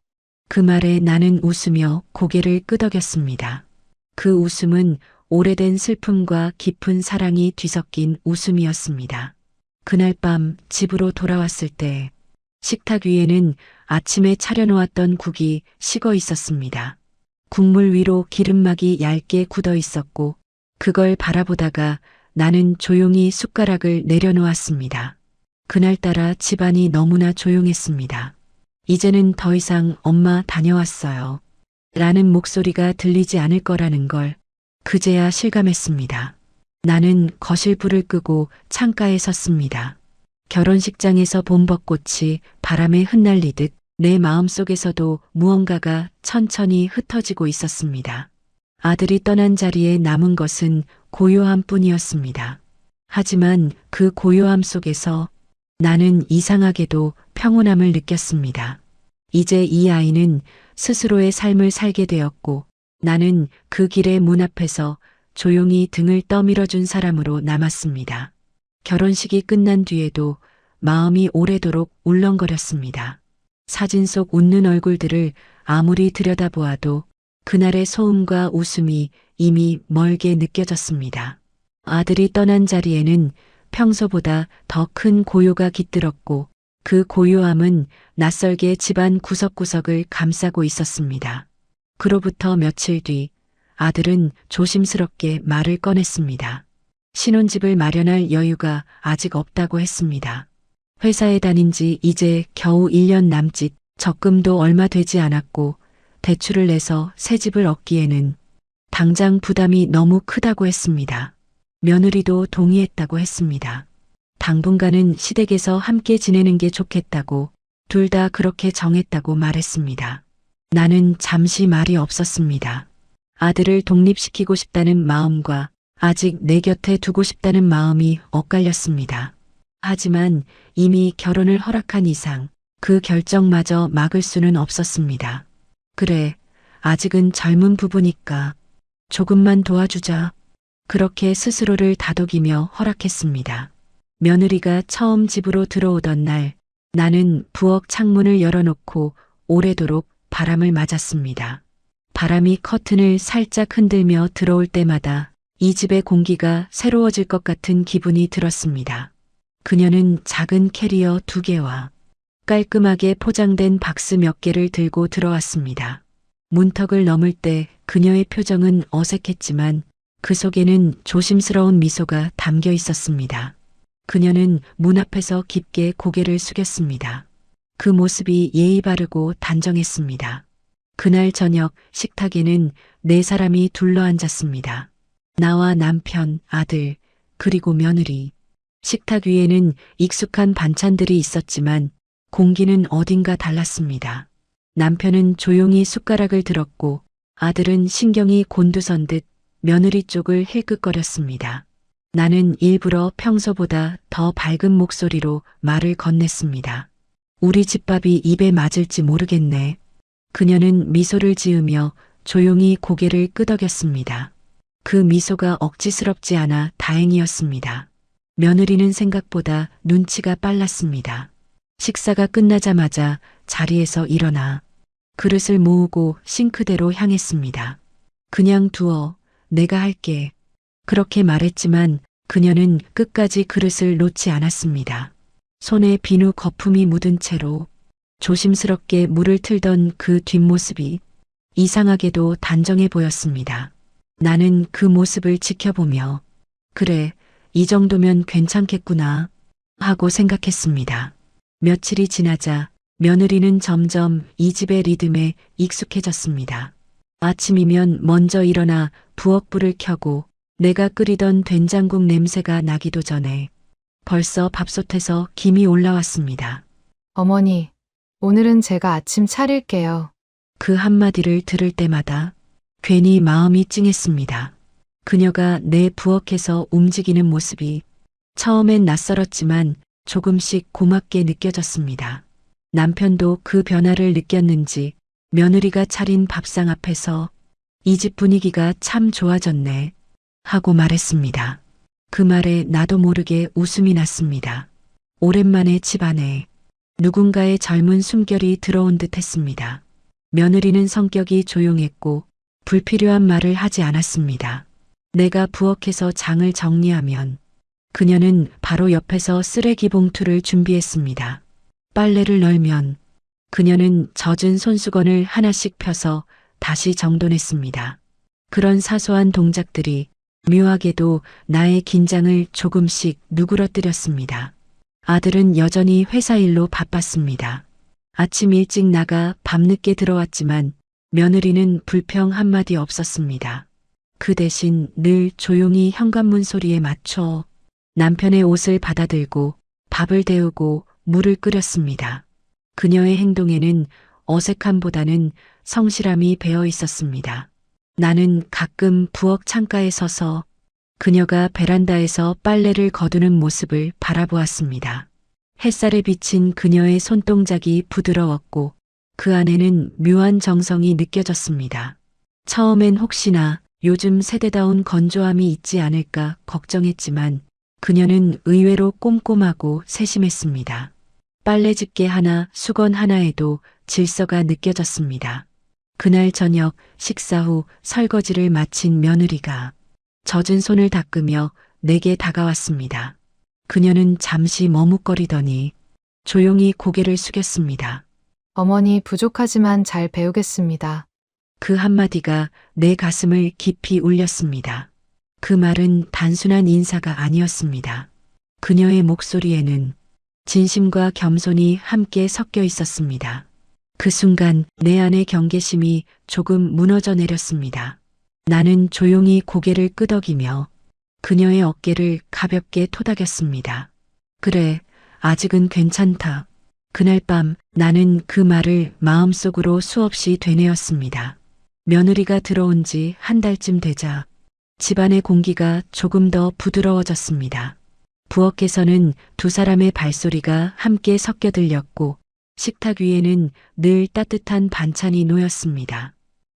그 말에 나는 웃으며 고개를 끄덕였습니다. 그 웃음은 오래된 슬픔과 깊은 사랑이 뒤섞인 웃음이었습니다. 그날 밤 집으로 돌아왔을 때 식탁 위에는 아침에 차려놓았던 국이 식어 있었습니다. 국물 위로 기름막이 얇게 굳어 있었고 그걸 바라보다가 나는 조용히 숟가락을 내려놓았습니다. 그날따라 집안이 너무나 조용했습니다. 이제는 더 이상 엄마 다녀왔어요. 라는 목소리가 들리지 않을 거라는 걸 그제야 실감했습니다. 나는 거실 불을 끄고 창가에 섰습니다. 결혼식장에서 본 벚꽃이 바람에 흩날리듯 내 마음속에서도 무언가가 천천히 흩어지고 있었습니다. 아들이 떠난 자리에 남은 것은 고요함 뿐이었습니다. 하지만 그 고요함 속에서 나는 이상하게도 평온함을 느꼈습니다. 이제 이 아이는 스스로의 삶을 살게 되었고 나는 그 길의 문 앞에서 조용히 등을 떠밀어준 사람으로 남았습니다. 결혼식이 끝난 뒤에도 마음이 오래도록 울렁거렸습니다. 사진 속 웃는 얼굴들을 아무리 들여다보아도 그날의 소음과 웃음이 이미 멀게 느껴졌습니다. 아들이 떠난 자리에는 평소보다 더 큰 고요가 깃들었고 그 고요함은 낯설게 집안 구석구석을 감싸고 있었습니다. 그로부터 며칠 뒤 아들은 조심스럽게 말을 꺼냈습니다. 신혼집을 마련할 여유가 아직 없다고 했습니다. 회사에 다닌 지 이제 겨우 1년 남짓, 적금도 얼마 되지 않았고 대출을 내서 새 집을 얻기에는 당장 부담이 너무 크다고 했습니다. 며느리도 동의했다고 했습니다. 당분간은 시댁에서 함께 지내는 게 좋겠다고 둘 다 그렇게 정했다고 말했습니다. 나는 잠시 말이 없었습니다. 아들을 독립시키고 싶다는 마음과 아직 내 곁에 두고 싶다는 마음이 엇갈렸습니다. 하지만 이미 결혼을 허락한 이상 그 결정마저 막을 수는 없었습니다. 그래, 아직은 젊은 부부니까 조금만 도와주자. 그렇게 스스로를 다독이며 허락했습니다. 며느리가 처음 집으로 들어오던 날 나는 부엌 창문을 열어놓고 오래도록 바람을 맞았습니다. 바람이 커튼을 살짝 흔들며 들어올 때마다 이 집의 공기가 새로워질 것 같은 기분이 들었습니다. 그녀는 작은 캐리어 2개와 깔끔하게 포장된 박스 몇 개를 들고 들어왔습니다. 문턱을 넘을 때 그녀의 표정은 어색했지만 그 속에는 조심스러운 미소가 담겨 있었습니다. 그녀는 문 앞에서 깊게 고개를 숙였습니다. 그 모습이 예의 바르고 단정했습니다. 그날 저녁 식탁에는 4사람이 둘러앉았습니다. 나와 남편, 아들, 그리고 며느리. 식탁 위에는 익숙한 반찬들이 있었지만 공기는 어딘가 달랐습니다. 남편은 조용히 숟가락을 들었고 아들은 신경이 곤두선 듯 며느리 쪽을 힐끗거렸습니다. 나는 일부러 평소보다 더 밝은 목소리로 말을 건넸습니다. 우리 집밥이 입에 맞을지 모르겠네. 그녀는 미소를 지으며 조용히 고개를 끄덕였습니다. 그 미소가 억지스럽지 않아 다행이었습니다. 며느리는 생각보다 눈치가 빨랐습니다. 식사가 끝나자마자 자리에서 일어나 그릇을 모으고 싱크대로 향했습니다. 그냥 두어, 내가 할게. 그렇게 말했지만 그녀는 끝까지 그릇을 놓지 않았습니다. 손에 비누 거품이 묻은 채로 조심스럽게 물을 틀던 그 뒷모습이 이상하게도 단정해 보였습니다. 나는 그 모습을 지켜보며 그래, 이 정도면 괜찮겠구나 하고 생각했습니다. 며칠이 지나자 며느리는 점점 이 집의 리듬에 익숙해졌습니다. 아침이면 먼저 일어나 부엌불을 켜고 내가 끓이던 된장국 냄새가 나기도 전에 벌써 밥솥에서 김이 올라왔습니다. 어머니, 오늘은 제가 아침 차릴게요. 그 한마디를 들을 때마다 괜히 마음이 찡했습니다. 그녀가 내 부엌에서 움직이는 모습이 처음엔 낯설었지만 조금씩 고맙게 느껴졌습니다. 남편도 그 변화를 느꼈는지 며느리가 차린 밥상 앞에서 이 집 분위기가 참 좋아졌네 하고 말했습니다. 그 말에 나도 모르게 웃음이 났습니다. 오랜만에 집안에 누군가의 젊은 숨결이 들어온 듯 했습니다. 며느리는 성격이 조용했고 불필요한 말을 하지 않았습니다. 내가 부엌에서 장을 정리하면 그녀는 바로 옆에서 쓰레기 봉투를 준비했습니다. 빨래를 널면 그녀는 젖은 손수건을 하나씩 펴서 다시 정돈했습니다. 그런 사소한 동작들이 묘하게도 나의 긴장을 조금씩 누그러뜨렸습니다. 아들은 여전히 회사 일로 바빴습니다. 아침 일찍 나가 밤늦게 들어왔지만 며느리는 불평 한마디 없었습니다. 그 대신 늘 조용히 현관문 소리에 맞춰 남편의 옷을 받아들고 밥을 데우고 물을 끓였습니다. 그녀의 행동에는 어색함보다는 성실함이 배어 있었습니다. 나는 가끔 부엌 창가에 서서 그녀가 베란다에서 빨래를 거두는 모습을 바라보았습니다. 햇살에 비친 그녀의 손동작이 부드러웠고 그 안에는 묘한 정성이 느껴졌습니다. 처음엔 혹시나 요즘 세대다운 건조함이 있지 않을까 걱정했지만 그녀는 의외로 꼼꼼하고 세심했습니다. 빨래집게 하나, 수건 하나에도 질서가 느껴졌습니다. 그날 저녁 식사 후 설거지를 마친 며느리가 젖은 손을 닦으며 내게 다가왔습니다. 그녀는 잠시 머뭇거리더니 조용히 고개를 숙였습니다. 어머니, 부족하지만 잘 배우겠습니다. 그 한마디가 내 가슴을 깊이 울렸습니다. 그 말은 단순한 인사가 아니었습니다. 그녀의 목소리에는 진심과 겸손이 함께 섞여 있었습니다. 그 순간 내 안의 경계심이 조금 무너져 내렸습니다. 나는 조용히 고개를 끄덕이며 그녀의 어깨를 가볍게 토닥였습니다. 그래, 아직은 괜찮다. 그날 밤 나는 그 말을 마음속으로 수없이 되뇌었습니다. 며느리가 들어온 지 한 달쯤 되자 집안의 공기가 조금 더 부드러워졌습니다. 부엌에서는 두 사람의 발소리가 함께 섞여 들렸고 식탁 위에는 늘 따뜻한 반찬이 놓였습니다.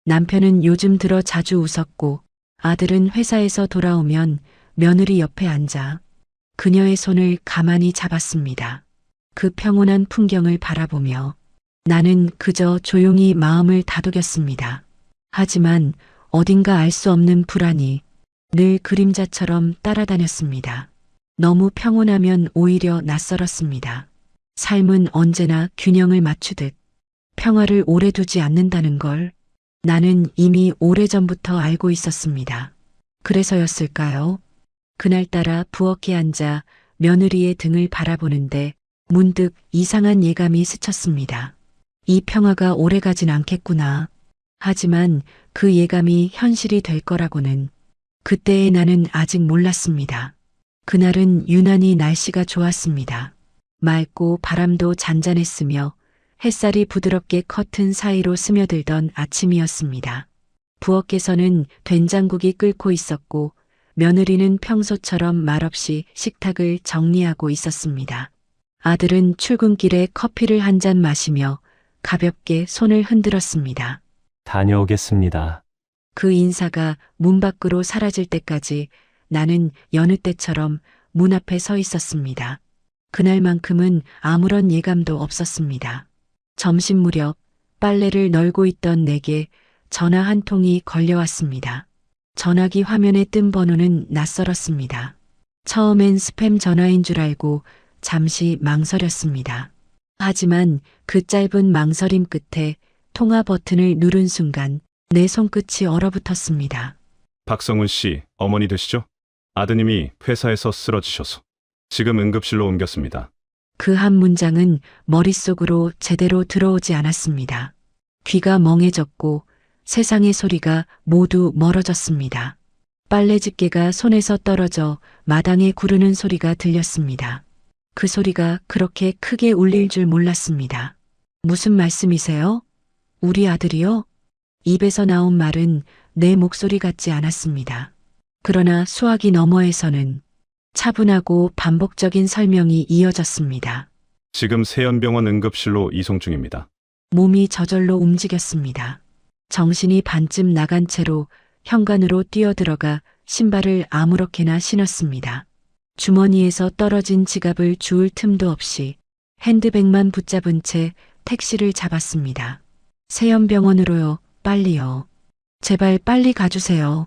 남편은 요즘 들어 자주 웃었고 아들은 회사에서 돌아오면 며느리 옆에 앉아 그녀의 손을 가만히 잡았습니다. 그 평온한 풍경을 바라보며 나는 그저 조용히 마음을 다독였습니다. 하지만 어딘가 알 수 없는 불안이 늘 그림자처럼 따라다녔습니다. 너무 평온하면 오히려 낯설었습니다. 삶은 언제나 균형을 맞추듯 평화를 오래 두지 않는다는 걸 나는 이미 오래전부터 알고 있었습니다. 그래서였을까요? 그날따라 부엌에 앉아 며느리의 등을 바라보는데 문득 이상한 예감이 스쳤습니다. 이 평화가 오래가진 않겠구나. 하지만 그 예감이 현실이 될 거라고는 그때의 나는 아직 몰랐습니다. 그날은 유난히 날씨가 좋았습니다. 맑고 바람도 잔잔했으며 햇살이 부드럽게 커튼 사이로 스며들던 아침이었습니다. 부엌에서는 된장국이 끓고 있었고 며느리는 평소처럼 말없이 식탁을 정리하고 있었습니다. 아들은 출근길에 커피를 한 잔 마시며 가볍게 손을 흔들었습니다. 다녀오겠습니다. 그 인사가 문 밖으로 사라질 때까지 나는 여느 때처럼 문 앞에 서 있었습니다. 그날만큼은 아무런 예감도 없었습니다. 점심 무렵 빨래를 널고 있던 내게 전화 한 통이 걸려왔습니다. 전화기 화면에 뜬 번호는 낯설었습니다. 처음엔 스팸 전화인 줄 알고 잠시 망설였습니다. 하지만 그 짧은 망설임 끝에 통화 버튼을 누른 순간 내 손끝이 얼어붙었습니다. 박성훈 씨, 어머니 되시죠? 아드님이 회사에서 쓰러지셔서 지금 응급실로 옮겼습니다. 그 한 문장은 머릿속으로 제대로 들어오지 않았습니다. 귀가 멍해졌고 세상의 소리가 모두 멀어졌습니다. 빨래집게가 손에서 떨어져 마당에 구르는 소리가 들렸습니다. 그 소리가 그렇게 크게 울릴 줄 몰랐습니다. 무슨 말씀이세요? 우리 아들이요? 입에서 나온 말은 내 목소리 같지 않았습니다. 그러나 수화기 너머에서는 차분하고 반복적인 설명이 이어졌습니다. 지금 세연병원 응급실로 이송 중입니다. 몸이 저절로 움직였습니다. 정신이 반쯤 나간 채로 현관으로 뛰어들어가 신발을 아무렇게나 신었습니다. 주머니에서 떨어진 지갑을 주울 틈도 없이 핸드백만 붙잡은 채 택시를 잡았습니다. 세연병원으로요, 빨리요. 제발 빨리 가주세요.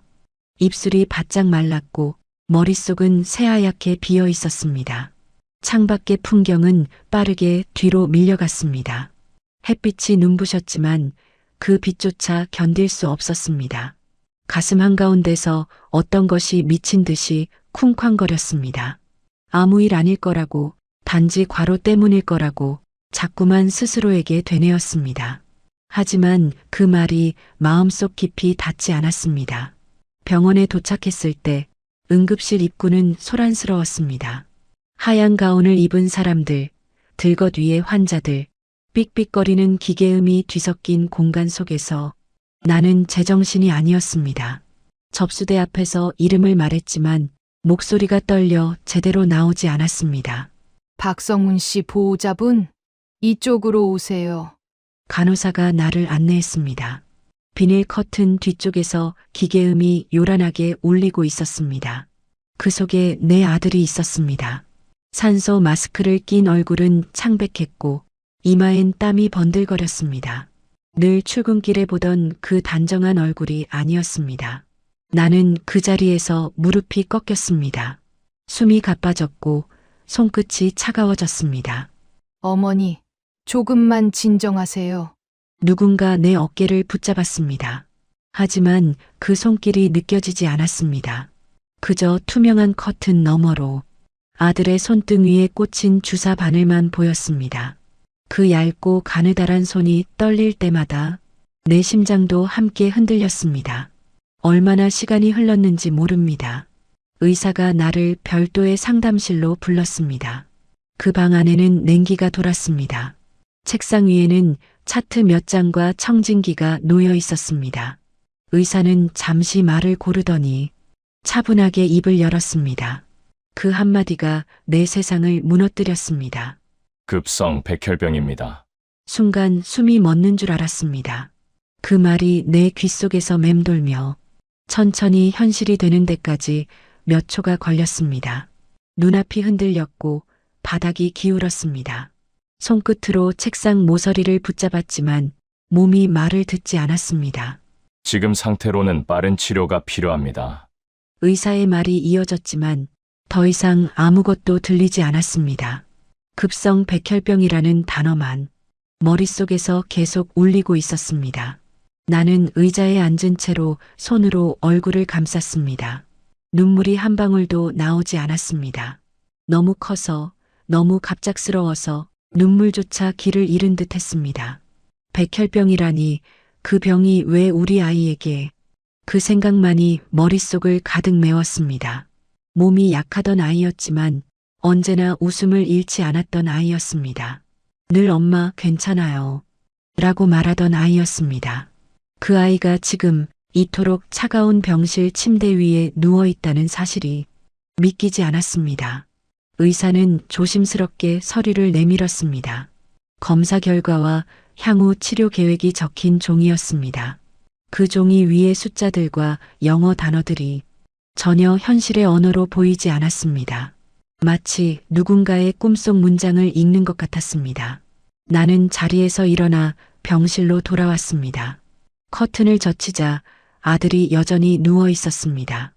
입술이 바짝 말랐고 머릿속은 새하얗게 비어 있었습니다. 창밖의 풍경은 빠르게 뒤로 밀려갔습니다. 햇빛이 눈부셨지만 그 빛조차 견딜 수 없었습니다. 가슴 한가운데서 어떤 것이 미친 듯이 쿵쾅거렸습니다. 아무 일 아닐 거라고, 단지 과로 때문일 거라고 자꾸만 스스로에게 되뇌었습니다. 하지만 그 말이 마음속 깊이 닿지 않았습니다. 병원에 도착했을 때 응급실 입구는 소란스러웠습니다. 하얀 가운을 입은 사람들, 들것 위의 환자들, 삑삑거리는 기계음이 뒤섞인 공간 속에서 나는 제정신이 아니었습니다. 접수대 앞에서 이름을 말했지만 목소리가 떨려 제대로 나오지 않았습니다. 박성훈 씨 보호자분, 이쪽으로 오세요. 간호사가 나를 안내했습니다. 비닐 커튼 뒤쪽에서 기계음이 요란하게 울리고 있었습니다. 그 속에 내 아들이 있었습니다. 산소 마스크를 낀 얼굴은 창백했고 이마엔 땀이 번들거렸습니다. 늘 출근길에 보던 그 단정한 얼굴이 아니었습니다. 나는 그 자리에서 무릎이 꺾였습니다. 숨이 가빠졌고 손끝이 차가워졌습니다. 어머니, 조금만 진정하세요. 누군가 내 어깨를 붙잡았습니다. 하지만 그 손길이 느껴지지 않았습니다. 그저 투명한 커튼 너머로 아들의 손등 위에 꽂힌 주사 바늘만 보였습니다. 그 얇고 가느다란 손이 떨릴 때마다 내 심장도 함께 흔들렸습니다. 얼마나 시간이 흘렀는지 모릅니다. 의사가 나를 별도의 상담실로 불렀습니다. 그 방 안에는 냉기가 돌았습니다. 책상 위에는 차트 몇 장과 청진기가 놓여 있었습니다. 의사는 잠시 말을 고르더니 차분하게 입을 열었습니다. 그 한마디가 내 세상을 무너뜨렸습니다. 급성 백혈병입니다. 순간 숨이 멎는 줄 알았습니다. 그 말이 내 귓속에서 맴돌며 천천히 현실이 되는 데까지 몇 초가 걸렸습니다. 눈앞이 흔들렸고 바닥이 기울었습니다. 손끝으로 책상 모서리를 붙잡았지만 몸이 말을 듣지 않았습니다. 지금 상태로는 빠른 치료가 필요합니다. 의사의 말이 이어졌지만 더 이상 아무것도 들리지 않았습니다. 급성 백혈병이라는 단어만 머릿속에서 계속 울리고 있었습니다. 나는 의자에 앉은 채로 손으로 얼굴을 감쌌습니다. 눈물이 한 방울도 나오지 않았습니다. 너무 커서, 너무 갑작스러워서 눈물조차 길을 잃은 듯 했습니다. 백혈병이라니, 그 병이 왜 우리 아이에게, 그 생각만이 머릿속을 가득 메웠습니다. 몸이 약하던 아이였지만 언제나 웃음을 잃지 않았던 아이였습니다. 늘 엄마 괜찮아요 라고 말하던 아이였습니다. 그 아이가 지금 이토록 차가운 병실 침대 위에 누워있다는 사실이 믿기지 않았습니다. 의사는 조심스럽게 서류를 내밀었습니다. 검사 결과와 향후 치료 계획이 적힌 종이였습니다. 그 종이 위의 숫자들과 영어 단어들이 전혀 현실의 언어로 보이지 않았습니다. 마치 누군가의 꿈속 문장을 읽는 것 같았습니다. 나는 자리에서 일어나 병실로 돌아왔습니다. 커튼을 젖히자 아들이 여전히 누워 있었습니다.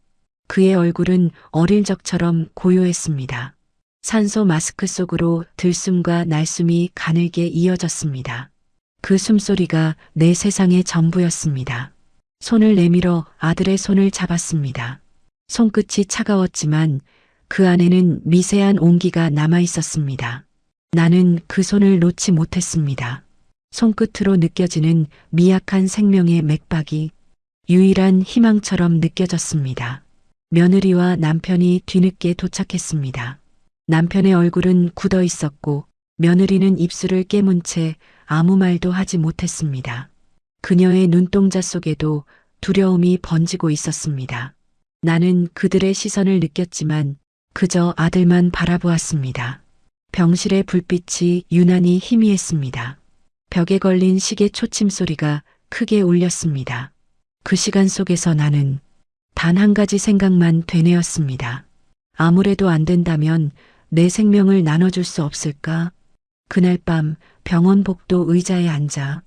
그의 얼굴은 어릴 적처럼 고요했습니다. 산소 마스크 속으로 들숨과 날숨이 가늘게 이어졌습니다. 그 숨소리가 내 세상의 전부였습니다. 손을 내밀어 아들의 손을 잡았습니다. 손끝이 차가웠지만 그 안에는 미세한 온기가 남아 있었습니다. 나는 그 손을 놓지 못했습니다. 손끝으로 느껴지는 미약한 생명의 맥박이 유일한 희망처럼 느껴졌습니다. 며느리와 남편이 뒤늦게 도착했습니다. 남편의 얼굴은 굳어 있었고 며느리는 입술을 깨문 채 아무 말도 하지 못했습니다. 그녀의 눈동자 속에도 두려움이 번지고 있었습니다. 나는 그들의 시선을 느꼈지만 그저 아들만 바라보았습니다. 병실의 불빛이 유난히 희미했습니다. 벽에 걸린 시계 초침 소리가 크게 울렸습니다. 그 시간 속에서 나는 단 한 가지 생각만 되뇌었습니다. 아무래도 안 된다면 내 생명을 나눠줄 수 없을까? 그날 밤 병원 복도 의자에 앉아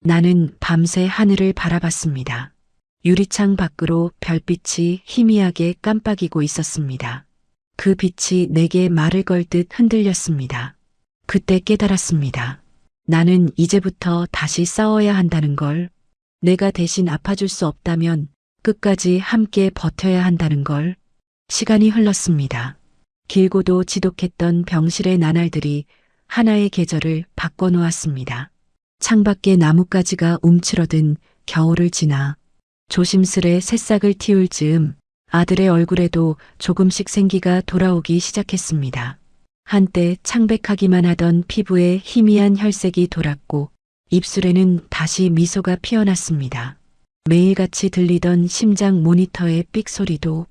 나는 밤새 하늘을 바라봤습니다. 유리창 밖으로 별빛이 희미하게 깜빡이고 있었습니다. 그 빛이 내게 말을 걸 듯 흔들렸습니다. 그때 깨달았습니다. 나는 이제부터 다시 싸워야 한다는 걸, 내가 대신 아파줄 수 없다면 끝까지 함께 버텨야 한다는 걸. 시간이 흘렀습니다. 길고도 지독했던 병실의 나날들이 하나의 계절을 바꿔놓았습니다. 창밖에 나뭇가지가 움츠러든 겨울을 지나 조심스레 새싹을 틔울 즈음 아들의 얼굴에도 조금씩 생기가 돌아오기 시작했습니다. 한때 창백하기만 하던 피부에 희미한 혈색이 돌았고 입술에는 다시 미소가 피어났습니다. 매일같이 들리던 심장 모니터의 삑 소리도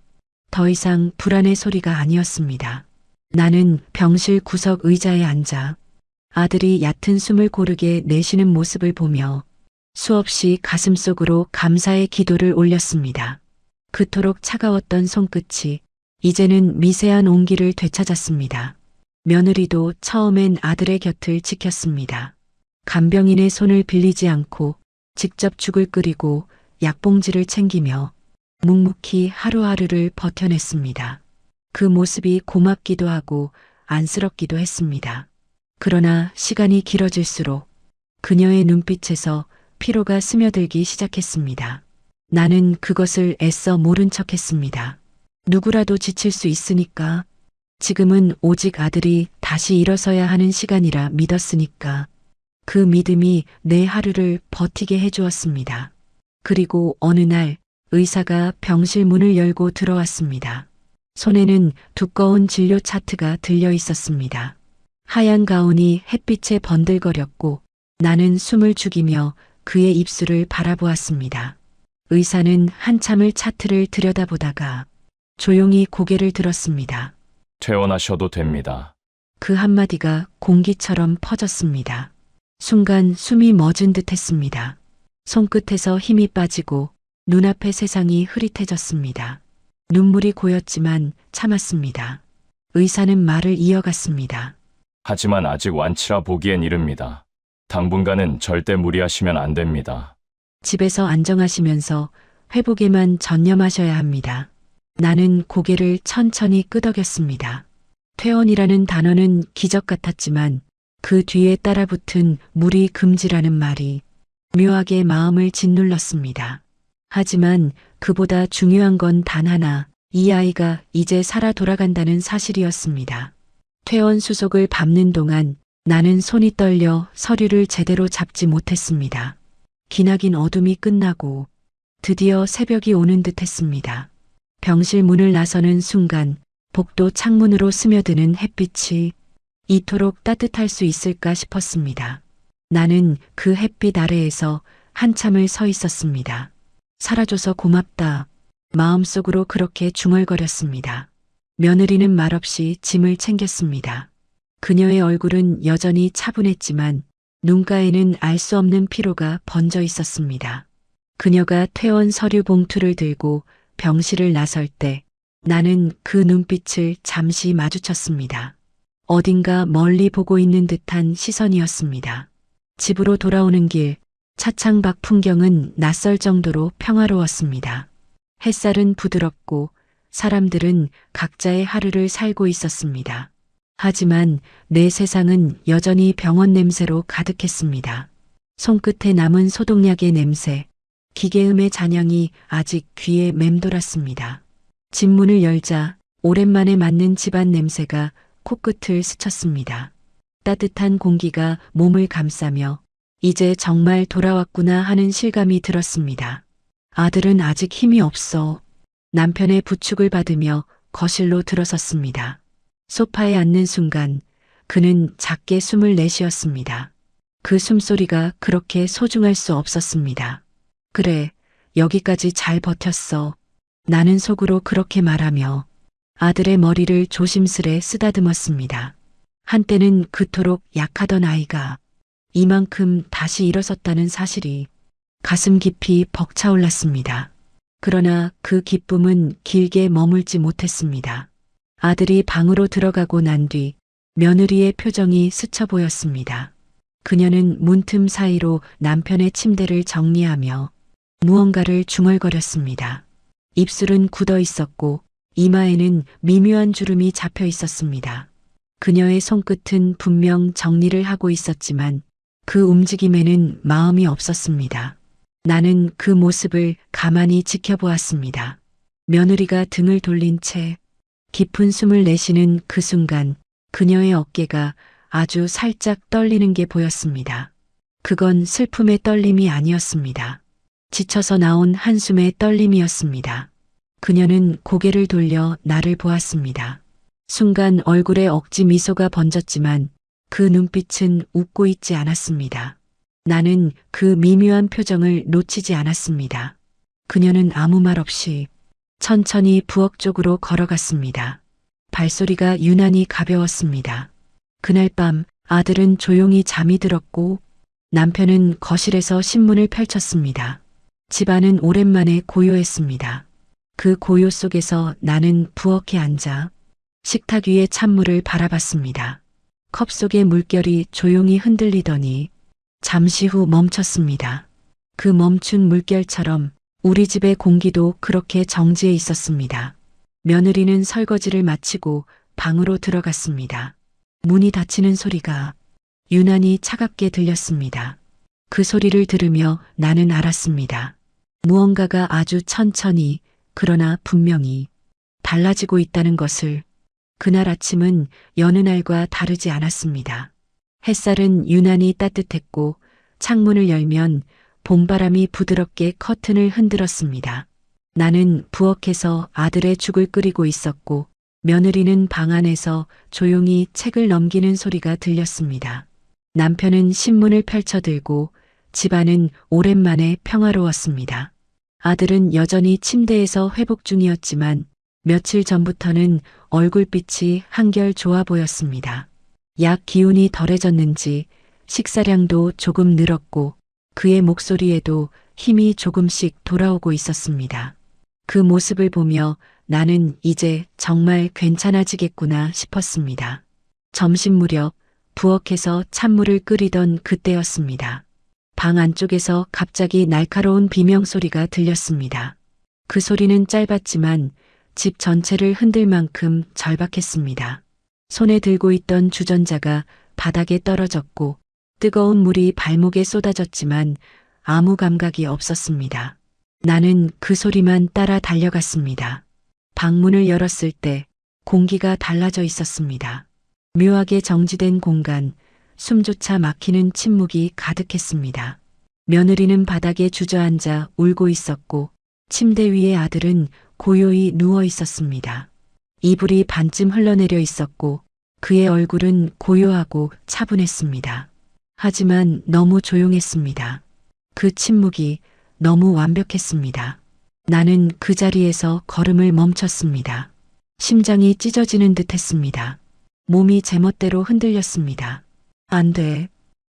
더 이상 불안의 소리가 아니었습니다. 나는 병실 구석 의자에 앉아 아들이 얕은 숨을 고르게 내쉬는 모습을 보며 수없이 가슴속으로 감사의 기도를 올렸습니다. 그토록 차가웠던 손끝이 이제는 미세한 온기를 되찾았습니다. 며느리도 처음엔 아들의 곁을 지켰습니다. 간병인의 손을 빌리지 않고 직접 죽을 끓이고 약봉지를 챙기며 묵묵히 하루하루를 버텨냈습니다. 그 모습이 고맙기도 하고 안쓰럽기도 했습니다. 그러나 시간이 길어질수록 그녀의 눈빛에서 피로가 스며들기 시작했습니다. 나는 그것을 애써 모른 척했습니다. 누구라도 지칠 수 있으니까, 지금은 오직 아들이 다시 일어서야 하는 시간이라 믿었으니까. 그 믿음이 내 하루를 버티게 해주었습니다. 그리고 어느 날 의사가 병실 문을 열고 들어왔습니다. 손에는 두꺼운 진료 차트가 들려 있었습니다. 하얀 가운이 햇빛에 번들거렸고 나는 숨을 죽이며 그의 입술을 바라보았습니다. 의사는 한참을 차트를 들여다보다가 조용히 고개를 들었습니다. 퇴원하셔도 됩니다. 그 한마디가 공기처럼 퍼졌습니다. 순간 숨이 멎은 듯 했습니다. 손끝에서 힘이 빠지고 눈앞의 세상이 흐릿해졌습니다. 눈물이 고였지만 참았습니다. 의사는 말을 이어갔습니다. 하지만 아직 완치라 보기엔 이릅니다. 당분간은 절대 무리하시면 안 됩니다. 집에서 안정하시면서 회복에만 전념하셔야 합니다. 나는 고개를 천천히 끄덕였습니다. 퇴원이라는 단어는 기적 같았지만 그 뒤에 따라붙은 무리 금지라는 말이 묘하게 마음을 짓눌렀습니다. 하지만 그보다 중요한 건 단 하나, 이 아이가 이제 살아 돌아간다는 사실이었습니다. 퇴원 수속을 밟는 동안 나는 손이 떨려 서류를 제대로 잡지 못했습니다. 기나긴 어둠이 끝나고 드디어 새벽이 오는 듯 했습니다. 병실 문을 나서는 순간 복도 창문으로 스며드는 햇빛이 이토록 따뜻할 수 있을까 싶었습니다. 나는 그 햇빛 아래에서 한참을 서 있었습니다. 살아줘서 고맙다. 마음속으로 그렇게 중얼거렸습니다. 며느리는 말없이 짐을 챙겼습니다. 그녀의 얼굴은 여전히 차분했지만 눈가에는 알 수 없는 피로가 번져 있었습니다. 그녀가 퇴원 서류 봉투를 들고 병실을 나설 때 나는 그 눈빛을 잠시 마주쳤습니다. 어딘가 멀리 보고 있는 듯한 시선이었습니다. 집으로 돌아오는 길, 차창 밖 풍경은 낯설 정도로 평화로웠습니다. 햇살은 부드럽고 사람들은 각자의 하루를 살고 있었습니다. 하지만 내 세상은 여전히 병원 냄새로 가득했습니다. 손끝에 남은 소독약의 냄새, 기계음의 잔향이 아직 귀에 맴돌았습니다. 집 문을 열자 오랜만에 맡는 집안 냄새가 코끝을 스쳤습니다. 따뜻한 공기가 몸을 감싸며 이제 정말 돌아왔구나 하는 실감이 들었습니다. 아들은 아직 힘이 없어. 남편의 부축을 받으며 거실로 들어섰습니다. 소파에 앉는 순간 그는 작게 숨을 내쉬었습니다. 그 숨소리가 그렇게 소중할 수 없었습니다. 그래, 여기까지 잘 버텼어. 나는 속으로 그렇게 말하며 아들의 머리를 조심스레 쓰다듬었습니다. 한때는 그토록 약하던 아이가 이만큼 다시 일어섰다는 사실이 가슴 깊이 벅차올랐습니다. 그러나 그 기쁨은 길게 머물지 못했습니다. 아들이 방으로 들어가고 난 뒤 며느리의 표정이 스쳐 보였습니다. 그녀는 문틈 사이로 남편의 침대를 정리하며 무언가를 중얼거렸습니다. 입술은 굳어 있었고 이마에는 미묘한 주름이 잡혀 있었습니다. 그녀의 손끝은 분명 정리를 하고 있었지만 그 움직임에는 마음이 없었습니다. 나는 그 모습을 가만히 지켜보았습니다. 며느리가 등을 돌린 채 깊은 숨을 내쉬는 그 순간 그녀의 어깨가 아주 살짝 떨리는 게 보였습니다. 그건 슬픔의 떨림이 아니었습니다. 지쳐서 나온 한숨의 떨림이었습니다. 그녀는 고개를 돌려 나를 보았습니다. 순간 얼굴에 억지 미소가 번졌지만 그 눈빛은 웃고 있지 않았습니다. 나는 그 미묘한 표정을 놓치지 않았습니다. 그녀는 아무 말 없이 천천히 부엌 쪽으로 걸어갔습니다. 발소리가 유난히 가벼웠습니다. 그날 밤 아들은 조용히 잠이 들었고 남편은 거실에서 신문을 펼쳤습니다. 집안은 오랜만에 고요했습니다. 그 고요 속에서 나는 부엌에 앉아 식탁 위의 찬물을 바라봤습니다. 컵 속의 물결이 조용히 흔들리더니 잠시 후 멈췄습니다. 그 멈춘 물결처럼 우리 집의 공기도 그렇게 정지해 있었습니다. 며느리는 설거지를 마치고 방으로 들어갔습니다. 문이 닫히는 소리가 유난히 차갑게 들렸습니다. 그 소리를 들으며 나는 알았습니다. 무언가가 아주 천천히 그러나 분명히 달라지고 있다는 것을. 그날 아침은 여느 날과 다르지 않았습니다. 햇살은 유난히 따뜻했고 창문을 열면 봄바람이 부드럽게 커튼을 흔들었습니다. 나는 부엌에서 아들의 죽을 끓이고 있었고 며느리는 방 안에서 조용히 책을 넘기는 소리가 들렸습니다. 남편은 신문을 펼쳐들고 집안은 오랜만에 평화로웠습니다. 아들은 여전히 침대에서 회복 중이었지만 며칠 전부터는 얼굴빛이 한결 좋아 보였습니다. 약 기운이 덜해졌는지 식사량도 조금 늘었고 그의 목소리에도 힘이 조금씩 돌아오고 있었습니다. 그 모습을 보며 나는 이제 정말 괜찮아지겠구나 싶었습니다. 점심 무렵 부엌에서 찬물을 끓이던 그때였습니다. 방 안쪽에서 갑자기 날카로운 비명소리가 들렸습니다. 그 소리는 짧았지만 집 전체를 흔들 만큼 절박했습니다. 손에 들고 있던 주전자가 바닥에 떨어졌고 뜨거운 물이 발목에 쏟아졌지만 아무 감각이 없었습니다. 나는 그 소리만 따라 달려갔습니다. 방문을 열었을 때 공기가 달라져 있었습니다. 묘하게 정지된 공간, 숨조차 막히는 침묵이 가득했습니다. 며느리는 바닥에 주저앉아 울고 있었고 침대 위에 아들은 고요히 누워 있었습니다. 이불이 반쯤 흘러내려 있었고 그의 얼굴은 고요하고 차분했습니다. 하지만 너무 조용했습니다. 그 침묵이 너무 완벽했습니다. 나는 그 자리에서 걸음을 멈췄습니다. 심장이 찢어지는 듯 했습니다. 몸이 제멋대로 흔들렸습니다. 안 돼.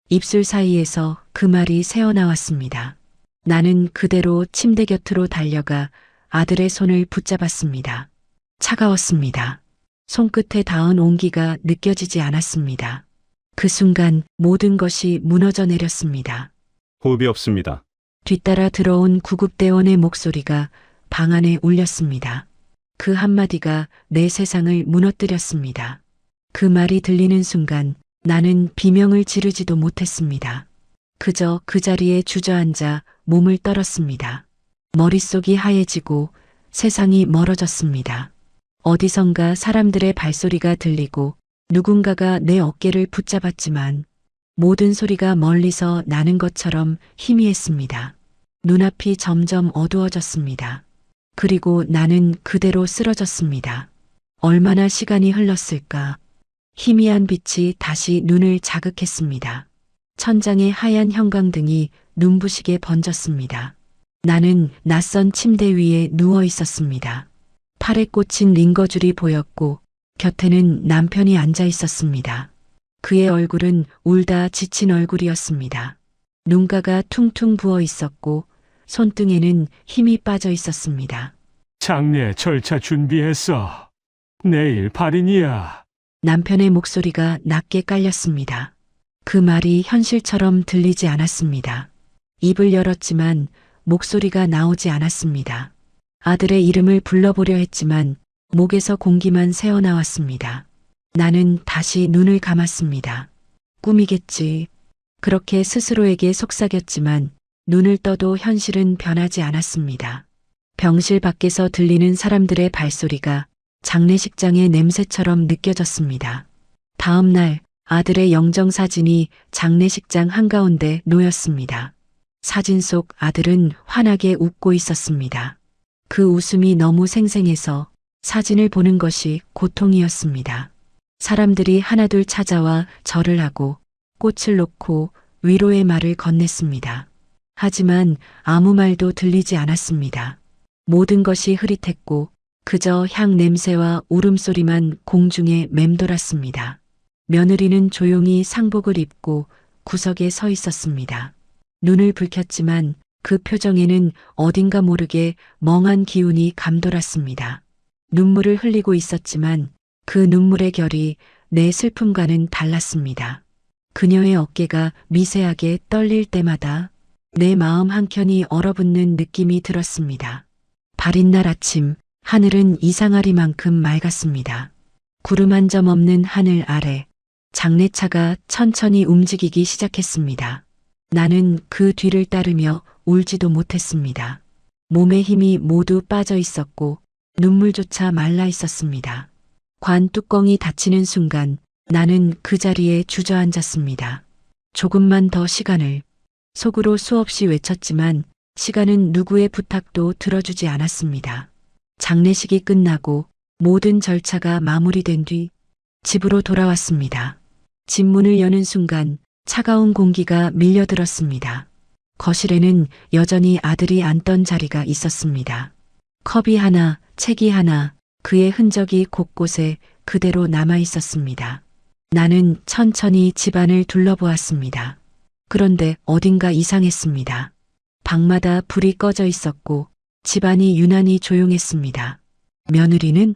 입술 사이에서 그 말이 새어나왔습니다. 나는 그대로 침대 곁으로 달려가 아들의 손을 붙잡았습니다. 차가웠습니다. 손끝에 닿은 온기가 느껴지지 않았습니다. 그 순간 모든 것이 무너져 내렸습니다. 호흡이 없습니다. 뒤따라 들어온 구급대원의 목소리가 방 안에 울렸습니다. 그 한마디가 내 세상을 무너뜨렸습니다. 그 말이 들리는 순간 나는 비명을 지르지도 못했습니다. 그저 그 자리에 주저앉아 몸을 떨었습니다. 머릿속이 하얘지고 세상이 멀어졌습니다. 어디선가 사람들의 발소리가 들리고 누군가가 내 어깨를 붙잡았지만 모든 소리가 멀리서 나는 것처럼 희미했습니다. 눈앞이 점점 어두워졌습니다. 그리고 나는 그대로 쓰러졌습니다. 얼마나 시간이 흘렀을까? 희미한 빛이 다시 눈을 자극했습니다. 천장에 하얀 형광등이 눈부시게 번졌습니다. 나는 낯선 침대 위에 누워 있었습니다. 팔에 꽂힌 링거줄이 보였고 곁에는 남편이 앉아 있었습니다. 그의 얼굴은 울다 지친 얼굴이었습니다. 눈가가 퉁퉁 부어 있었고 손등에는 힘이 빠져 있었습니다. 장례 절차 준비했어. 내일 발인이야. 남편의 목소리가 낮게 깔렸습니다. 그 말이 현실처럼 들리지 않았습니다. 입을 열었지만 목소리가 나오지 않았습니다. 아들의 이름을 불러보려 했지만 목에서 공기만 새어나왔습니다. 나는 다시 눈을 감았습니다. 꿈이겠지. 그렇게 스스로에게 속삭였지만 눈을 떠도 현실은 변하지 않았습니다. 병실 밖에서 들리는 사람들의 발소리가 장례식장의 냄새처럼 느껴졌습니다. 다음 날 아들의 영정사진이 장례식장 한가운데 놓였습니다. 사진 속 아들은 환하게 웃고 있었습니다. 그 웃음이 너무 생생해서 사진을 보는 것이 고통이었습니다. 사람들이 하나둘 찾아와 절을 하고 꽃을 놓고 위로의 말을 건넸습니다. 하지만 아무 말도 들리지 않았습니다. 모든 것이 흐릿했고 그저 향 냄새와 울음소리만 공중에 맴돌았습니다. 며느리는 조용히 상복을 입고 구석에 서 있었습니다. 눈을 붉혔지만 그 표정에는 어딘가 모르게 멍한 기운이 감돌았습니다. 눈물을 흘리고 있었지만 그 눈물의 결이 내 슬픔과는 달랐습니다. 그녀의 어깨가 미세하게 떨릴 때마다 내 마음 한켠이 얼어붙는 느낌이 들었습니다. 발인 날 아침, 하늘은 이상하리만큼 맑았습니다. 구름 한 점 없는 하늘 아래 장례차가 천천히 움직이기 시작했습니다. 나는 그 뒤를 따르며 울지도 못했습니다. 몸에 힘이 모두 빠져 있었고 눈물조차 말라 있었습니다. 관 뚜껑이 닫히는 순간 나는 그 자리에 주저앉았습니다. 조금만 더 시간을 속으로 수없이 외쳤지만 시간은 누구의 부탁도 들어주지 않았습니다. 장례식이 끝나고 모든 절차가 마무리된 뒤 집으로 돌아왔습니다. 집 문을 여는 순간 차가운 공기가 밀려들었습니다. 거실에는 여전히 아들이 앉던 자리가 있었습니다. 컵이 하나, 책이 하나, 그의 흔적이 곳곳에 그대로 남아 있었습니다. 나는 천천히 집안을 둘러보았습니다. 그런데 어딘가 이상했습니다. 방마다 불이 꺼져 있었고 집안이 유난히 조용했습니다. 며느리는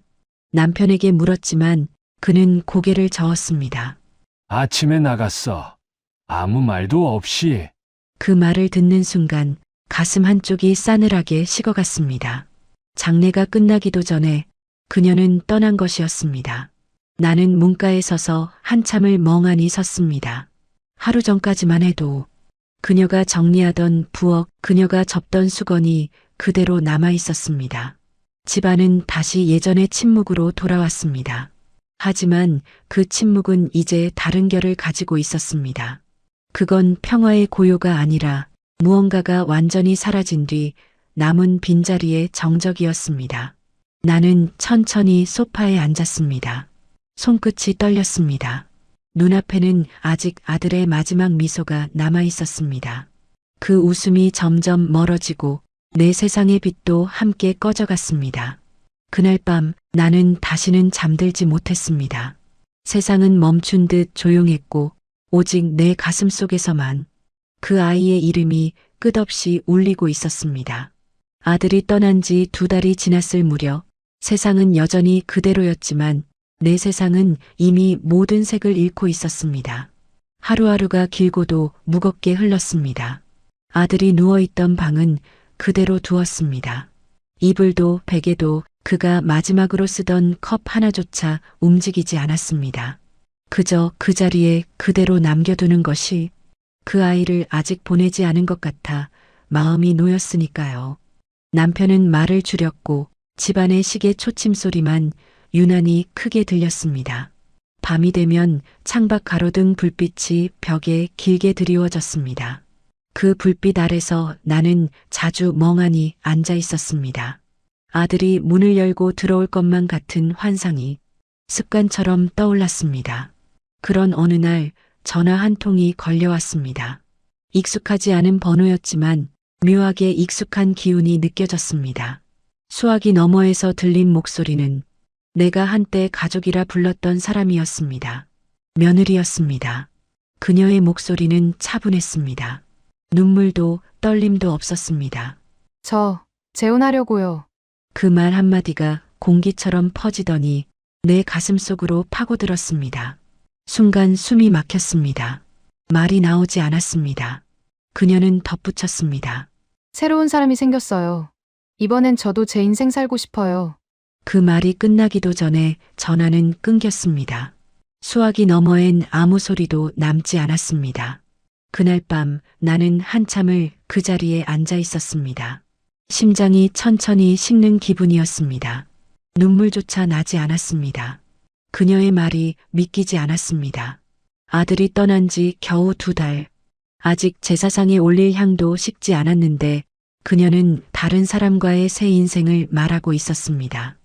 남편에게 물었지만 그는 고개를 저었습니다. 아침에 나갔어. 아무 말도 없이. 그 말을 듣는 순간 가슴 한쪽이 싸늘하게 식어갔습니다. 장례가 끝나기도 전에 그녀는 떠난 것이었습니다. 나는 문가에 서서 한참을 멍하니 섰습니다. 하루 전까지만 해도 그녀가 정리하던 부엌, 그녀가 접던 수건이 그대로 남아 있었습니다. 집안은 다시 예전의 침묵으로 돌아왔습니다. 하지만 그 침묵은 이제 다른 결을 가지고 있었습니다. 그건 평화의 고요가 아니라 무언가가 완전히 사라진 뒤 남은 빈자리의 정적이었습니다. 나는 천천히 소파에 앉았습니다. 손끝이 떨렸습니다. 눈앞에는 아직 아들의 마지막 미소가 남아 있었습니다. 그 웃음이 점점 멀어지고 내 세상의 빛도 함께 꺼져갔습니다. 그날 밤 나는 다시는 잠들지 못했습니다. 세상은 멈춘 듯 조용했고 오직 내 가슴 속에서만 그 아이의 이름이 끝없이 울리고 있었습니다. 아들이 떠난 지 2달이 지났을 무렵 세상은 여전히 그대로였지만 내 세상은 이미 모든 색을 잃고 있었습니다. 하루하루가 길고도 무겁게 흘렀습니다. 아들이 누워있던 방은 그대로 두었습니다. 이불도 베개도 그가 마지막으로 쓰던 컵 하나조차 움직이지 않았습니다. 그저 그 자리에 그대로 남겨두는 것이 그 아이를 아직 보내지 않은 것 같아 마음이 놓였으니까요. 남편은 말을 줄였고 집안의 시계 초침 소리만 유난히 크게 들렸습니다. 밤이 되면 창밖 가로등 불빛이 벽에 길게 드리워졌습니다. 그 불빛 아래서 나는 자주 멍하니 앉아 있었습니다. 아들이 문을 열고 들어올 것만 같은 환상이 습관처럼 떠올랐습니다. 그런 어느 날 전화 한 통이 걸려왔습니다. 익숙하지 않은 번호였지만 묘하게 익숙한 기운이 느껴졌습니다. 수화기 너머에서 들린 목소리는 내가 한때 가족이라 불렀던 사람이었습니다. 며느리였습니다. 그녀의 목소리는 차분했습니다. 눈물도 떨림도 없었습니다. 저 재혼하려고요. 그 말 한마디가 공기처럼 퍼지더니 내 가슴 속으로 파고들었습니다. 순간 숨이 막혔습니다. 말이 나오지 않았습니다. 그녀는 덧붙였습니다. 새로운 사람이 생겼어요. 이번엔 저도 제 인생 살고 싶어요. 그 말이 끝나기도 전에 전화는 끊겼습니다. 수화기 너머엔 아무 소리도 남지 않았습니다. 그날 밤 나는 한참을 그 자리에 앉아 있었습니다. 심장이 천천히 식는 기분이었습니다. 눈물조차 나지 않았습니다. 그녀의 말이 믿기지 않았습니다. 아들이 떠난 지 겨우 2달. 아직 제사상에 올릴 향도 식지 않았는데 그녀는 다른 사람과의 새 인생을 말하고 있었습니다.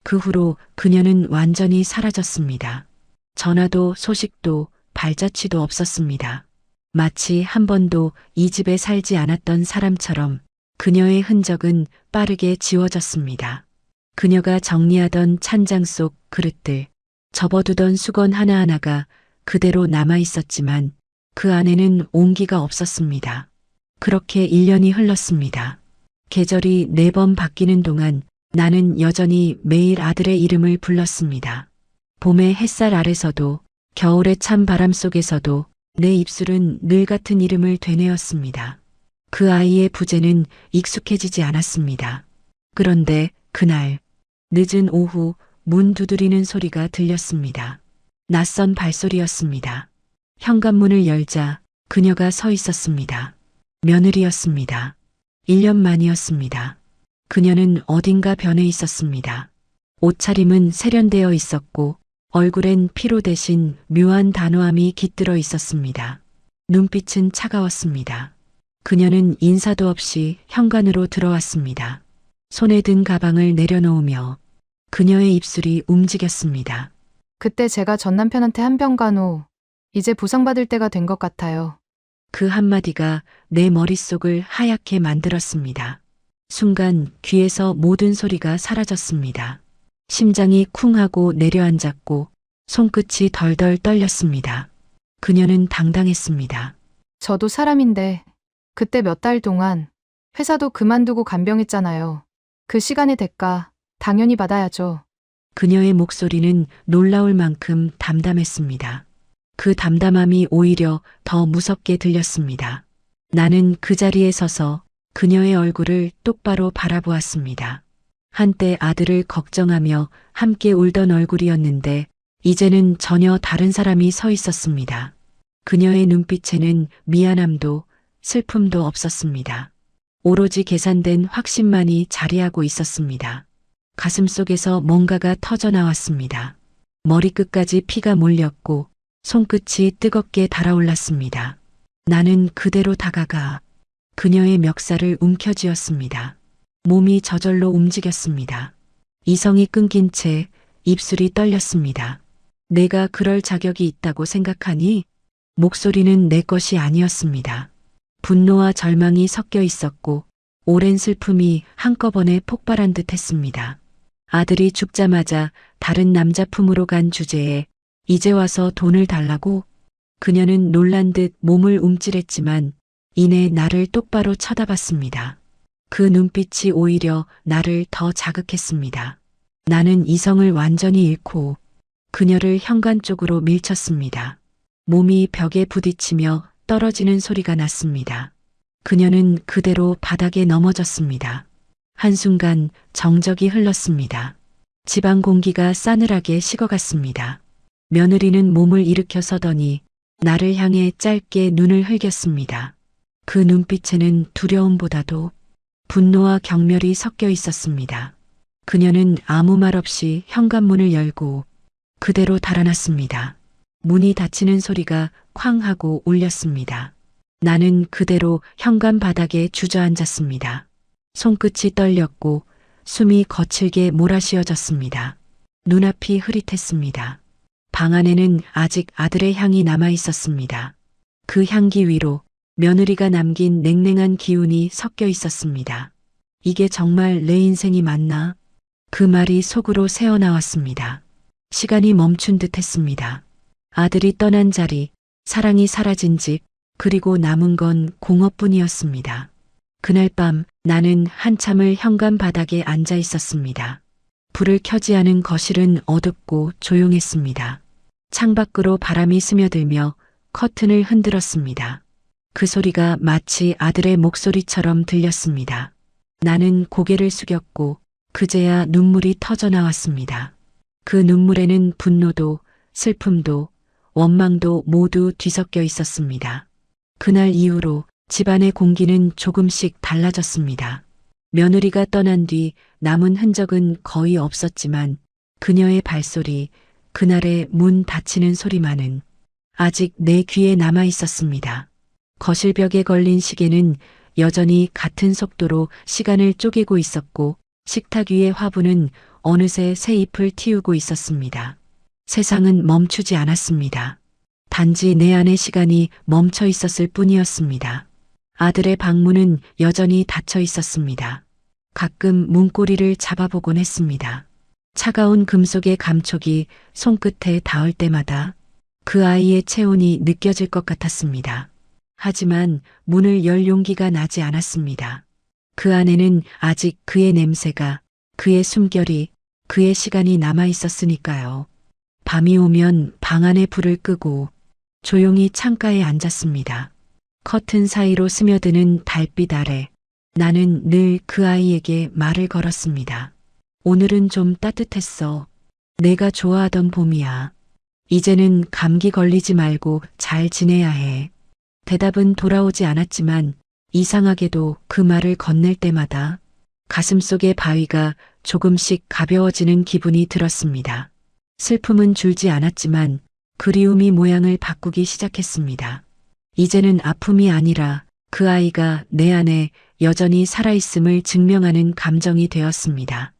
그 후로 그녀는 완전히 사라졌습니다. 전화도 소식도 발자취도 없었습니다. 마치 한 번도 이 집에 살지 않았던 사람처럼 그녀의 흔적은 빠르게 지워졌습니다. 그녀가 정리하던 찬장 속 그릇들, 접어두던 수건 하나하나가 그대로 남아 있었지만 그 안에는 온기가 없었습니다. 그렇게 1년이 흘렀습니다. 계절이 4번 바뀌는 동안 나는 여전히 매일 아들의 이름을 불렀습니다. 봄의 햇살 아래서도 겨울의 찬 바람 속에서도 내 입술은 늘 같은 이름을 되뇌었습니다. 그 아이의 부재는 익숙해지지 않았습니다. 그런데 그날 늦은 오후 문 두드리는 소리가 들렸습니다. 낯선 발소리였습니다. 현관문을 열자 그녀가 서 있었습니다. 며느리였습니다. 1년 만이었습니다. 그녀는 어딘가 변해 있었습니다. 옷차림은 세련되어 있었고 얼굴엔 피로 대신 묘한 단호함이 깃들어 있었습니다. 눈빛은 차가웠습니다. 그녀는 인사도 없이 현관으로 들어왔습니다. 손에 든 가방을 내려놓으며 그녀의 입술이 움직였습니다. 그때 제가 전 남편한테 한 병 간호 이제 보상받을 때가 된 것 같아요. 그 한마디가 내 머릿속을 하얗게 만들었습니다. 순간 귀에서 모든 소리가 사라졌습니다. 심장이 쿵하고 내려앉았고 손끝이 덜덜 떨렸습니다. 그녀는 당당했습니다. 저도 사람인데 그때 몇 달 동안 회사도 그만두고 간병했잖아요. 그 시간의 대가 당연히 받아야죠. 그녀의 목소리는 놀라울 만큼 담담했습니다. 그 담담함이 오히려 더 무섭게 들렸습니다. 나는 그 자리에 서서 그녀의 얼굴을 똑바로 바라보았습니다. 한때 아들을 걱정하며 함께 울던 얼굴이었는데 이제는 전혀 다른 사람이 서 있었습니다. 그녀의 눈빛에는 미안함도 슬픔도 없었습니다. 오로지 계산된 확신만이 자리하고 있었습니다. 가슴속에서 뭔가가 터져나왔습니다. 머리끝까지 피가 몰렸고 손끝이 뜨겁게 달아올랐습니다. 나는 그대로 다가가 그녀의 멱살을 움켜쥐었습니다. 몸이 저절로 움직였습니다. 이성이 끊긴 채 입술이 떨렸습니다. 내가 그럴 자격이 있다고 생각하니? 목소리는 내 것이 아니었습니다. 분노와 절망이 섞여 있었고 오랜 슬픔이 한꺼번에 폭발한 듯 했습니다. 아들이 죽자마자 다른 남자 품으로 간 주제에 이제 와서 돈을 달라고? 그녀는 놀란 듯 몸을 움찔했지만 이내 나를 똑바로 쳐다봤습니다. 그 눈빛이 오히려 나를 더 자극했습니다. 나는 이성을 완전히 잃고 그녀를 현관 쪽으로 밀쳤습니다. 몸이 벽에 부딪히며 떨어지는 소리가 났습니다. 그녀는 그대로 바닥에 넘어졌습니다. 한순간 정적이 흘렀습니다. 집안 공기가 싸늘하게 식어갔습니다. 며느리는 몸을 일으켜 서더니 나를 향해 짧게 눈을 흘겼습니다. 그 눈빛에는 두려움보다도 분노와 경멸이 섞여 있었습니다. 그녀는 아무 말 없이 현관문을 열고 그대로 달아났습니다. 문이 닫히는 소리가 쾅 하고 울렸습니다. 나는 그대로 현관 바닥에 주저앉았습니다. 손끝이 떨렸고 숨이 거칠게 몰아쉬어졌습니다. 눈앞이 흐릿했습니다. 방 안에는 아직 아들의 향이 남아 있었습니다. 그 향기 위로 며느리가 남긴 냉랭한 기운이 섞여 있었습니다. 이게 정말 내 인생이 맞나? 그 말이 속으로 새어나왔습니다. 시간이 멈춘 듯 했습니다. 아들이 떠난 자리, 사랑이 사라진 집, 그리고 남은 건 공허뿐이었습니다. 그날 밤 나는 한참을 현관 바닥에 앉아 있었습니다. 불을 켜지 않은 거실은 어둡고 조용했습니다. 창밖으로 바람이 스며들며 커튼을 흔들었습니다. 그 소리가 마치 아들의 목소리처럼 들렸습니다. 나는 고개를 숙였고 그제야 눈물이 터져 나왔습니다. 그 눈물에는 분노도 슬픔도 원망도 모두 뒤섞여 있었습니다. 그날 이후로 집안의 공기는 조금씩 달라졌습니다. 며느리가 떠난 뒤 남은 흔적은 거의 없었지만 그녀의 발소리, 그날의 문 닫히는 소리만은 아직 내 귀에 남아 있었습니다. 거실벽에 걸린 시계는 여전히 같은 속도로 시간을 쪼개고 있었고 식탁 위의 화분은 어느새 새 잎을 틔우고 있었습니다. 세상은 멈추지 않았습니다. 단지 내 안의 시간이 멈춰 있었을 뿐이었습니다. 아들의 방문은 여전히 닫혀 있었습니다. 가끔 문고리를 잡아보곤 했습니다. 차가운 금속의 감촉이 손끝에 닿을 때마다 그 아이의 체온이 느껴질 것 같았습니다. 하지만 문을 열 용기가 나지 않았습니다. 그 안에는 아직 그의 냄새가, 그의 숨결이, 그의 시간이 남아 있었으니까요. 밤이 오면 방 안에 불을 끄고 조용히 창가에 앉았습니다. 커튼 사이로 스며드는 달빛 아래 나는 늘 그 아이에게 말을 걸었습니다. 오늘은 좀 따뜻했어. 내가 좋아하던 봄이야. 이제는 감기 걸리지 말고 잘 지내야 해. 대답은 돌아오지 않았지만 이상하게도 그 말을 건넬 때마다 가슴속의 바위가 조금씩 가벼워지는 기분이 들었습니다. 슬픔은 줄지 않았지만 그리움이 모양을 바꾸기 시작했습니다. 이제는 아픔이 아니라 그 아이가 내 안에 여전히 살아있음을 증명하는 감정이 되었습니다.